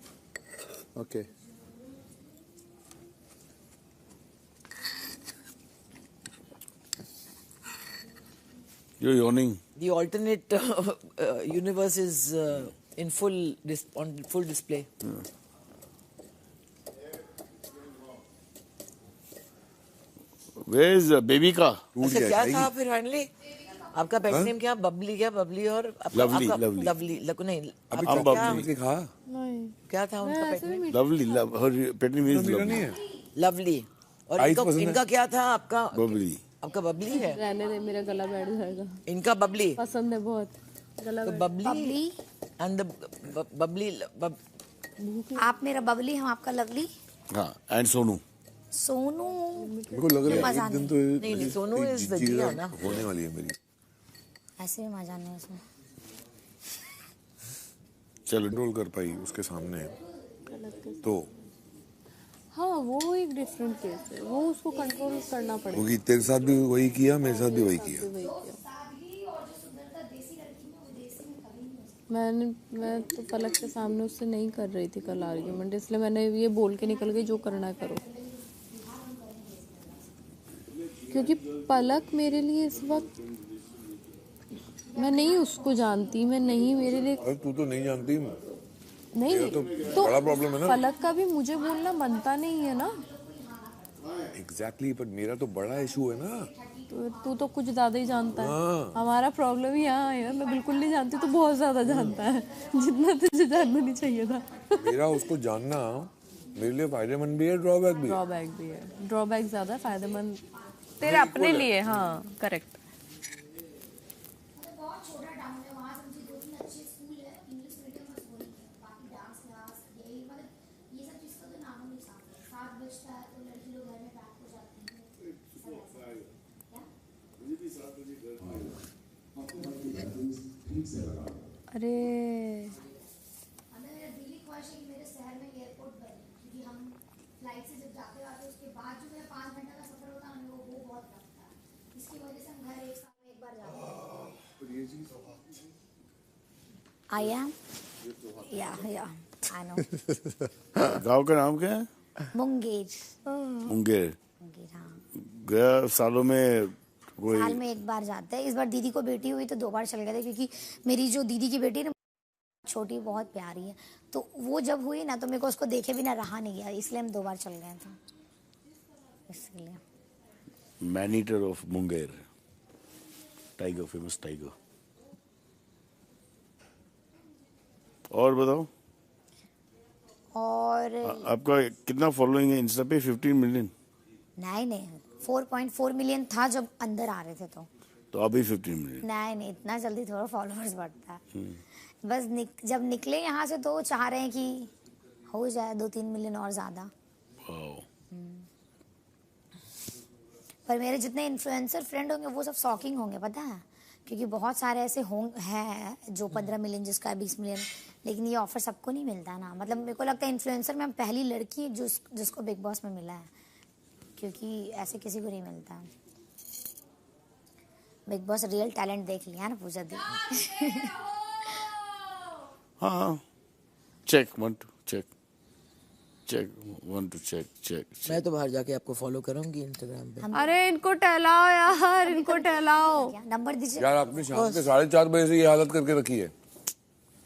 Okay.
You're yawning.
The alternate universe is in full display.
Where is baby का?
अच्छा क्या था फिर finally? आपका pet name क्या? बबली और
lovely.
नहीं
अभी बबली खा.
क्या था उनका pet name?
Lovely. her pet name is lovely.
Lovely. और इनका क्या था आपका?
बबली.
आपका बबली है?
रहने दे मेरा गला बैठ जाएगा.
इनका बबली
पसंद है बहुत. गला
तो बबली एंड बबली.
आप मेरा बबली, हम आपका लवली.
हाँ एंड सोनू.
मेरे को लग रहा है एक दिन तो
नहीं सोनू इज द जिया ना
होने वाली है मेरी.
ऐसे भी मजा नहीं उसमें.
चलो कंट्रोल कर पाई उसके सामने तो.
हाँ वो एक डिफरेंट केस है, वो उसको कंट्रोल करना पड़ेगा.
क्योंकि तेरे साथ भी वही किया, मेरे साथ भी वही किया.
मैं तो पलक के सामने उससे नहीं कर रही थी कल आर्ग्यूमेंट, इसलिए मैंने ये बोल के निकल गई जो करना है करो. क्योंकि पलक मेरे लिए इस वक्त, मैं नहीं उसको जानती, मैं नहीं मेरे लिए.
अरे तू तो नहीं जानती.
नहीं
तो बड़ा प्रॉब्लम है ना.
पलक का भी मुझे बोलना बनता नहीं है ना.
एग्जैक्टली पर मेरा तो बड़ा इशू है ना.
तू तो कुछ ज्यादा ही जानता है. हमारा प्रॉब्लम ही यहाँ है. मैं बिल्कुल नहीं जानती, तो बहुत ज्यादा जानता है जितना तुझे जानना नहीं चाहिए था.
मेरा उसको जानना मेरे लिए फायदेमंद भी है, ड्रॉबैक भी
है. ड्रॉबैक ज्यादा है, फायदेमंद तेरे अपने लिए. हाँ करेक्ट. अरे
I am. Yeah, I know.
गांव का नाम क्या है?
मुंगेर.
मुंगेर. गया सालों में
साल में एक बार जाते हैं. इस बार दीदी को बेटी हुई तो 2 बार चल गए थे, क्योंकि मेरी जो दीदी की बेटी है ना छोटी, बहुत प्यारी है, तो वो जब हुई ना तो मेरे को उसको देखे बिना रहा नहीं गया, इसलिए हम 2 बार चल गए थे. इसलिए
man eater of Munger. Tiger, famous tiger. और बताओ.
और
आपका कितना फॉलोइंग है इंस्टा पे? 15 मिलियन?
नहीं 4.4 मिलियन था जब अंदर आ रहे थे
तो अभी 15 मिलियन?
नहीं इतना जल्दी थोड़ा फॉलोअर्स बढ़ता है। बस जब निकले यहाँ से तो चाह रहे हैं कि हो जाए 2-3 मिलियन और ज्यादा। पर मेरे जितने इन्फ्लुएंसर फ्रेंड होंगे वो सब शॉकिंग होंगे, पता है, क्योंकि बहुत सारे ऐसे हैं जो 15 मिलियन जिसका 20 मिलियन, लेकिन ये ऑफर सबको नहीं मिलता ना। मतलब मेरे को लगता है इन्फ्लुएंसर में हम पहली लड़की जिसको बिग बॉस में मिला है, क्योंकि ऐसे किसी को नहीं मिलता। बिग बॉस रियल टैलेंट देख लिया ना पूजा दी।
हाँ, चेक 1 2 चेक 1 2 चेक।
मैं तो बाहर जाके आपको फॉलो करूंगी इंस्टाग्राम पे।
अरे इनको टहलाओ यार, इनको टहलाओ।
नंबर दीजिए
यार आपने शाम के 4:30 बजे से ये हालत करके रखी है।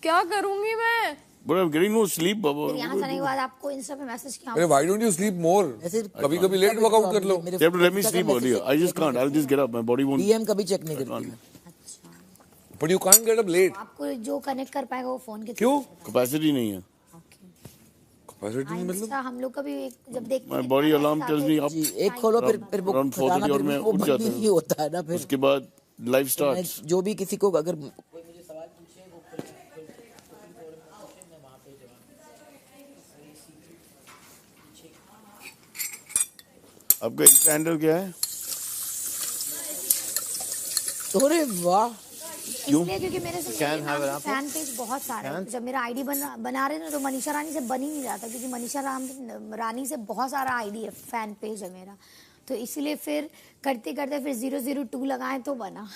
क्या करूंगी मैं?
But I'm getting no sleep, Baba.
फिर यहाँ से आने के बाद आपको इंस्टा पे मैसेज किया।
अरे why don't you sleep more? कभी लेट वर्कआउट कर लो।
You have to let me sleep earlier. I just can't. I'll just get up. My body won't.
DM कभी चेक नहीं करती।
But you can't get up late.
आपको जो connect कर पाएगा वो फोन के
क्यों?
Capacity नहीं है।
Capacity मतलब?
हम लोग कभी जब देखते
My body alarm tells me up.
एक खोलो फिर वो
around 4:30 और मैं उठ जाता
ही होता है ना फिर।
उसके बाद life starts.
जो भी किसी को अगर
आपका इंस्टा हैंडल क्या है?
अरे वाह।
इसलिए क्योंकि मेरे से फैन पेज बहुत सारे हैं। जब मेरा आईडी बना रहे ना तो मनीषा रानी से बन ही नहीं रहा था, क्योंकि मनीषा रानी से बहुत सारा आईडी है, फैन पेज है मेरा। तो इसीलिए फिर करते करते फिर 002 लगाए तो बना।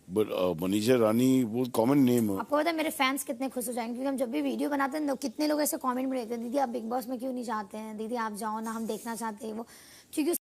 But मनीषा रानी वो कॉमन नेम है।
आपको पता है मेरे फैंस कितने खुश हो जाएंगे, क्योंकि हम जब भी वीडियो बनाते हैं तो कितने लोग ऐसे कमेंट में रहते हैं, दीदी आप बिग बॉस में क्यों नहीं जाते हैं, दीदी आप जाओ ना, हम देखना चाहते हैं वो, क्योंकि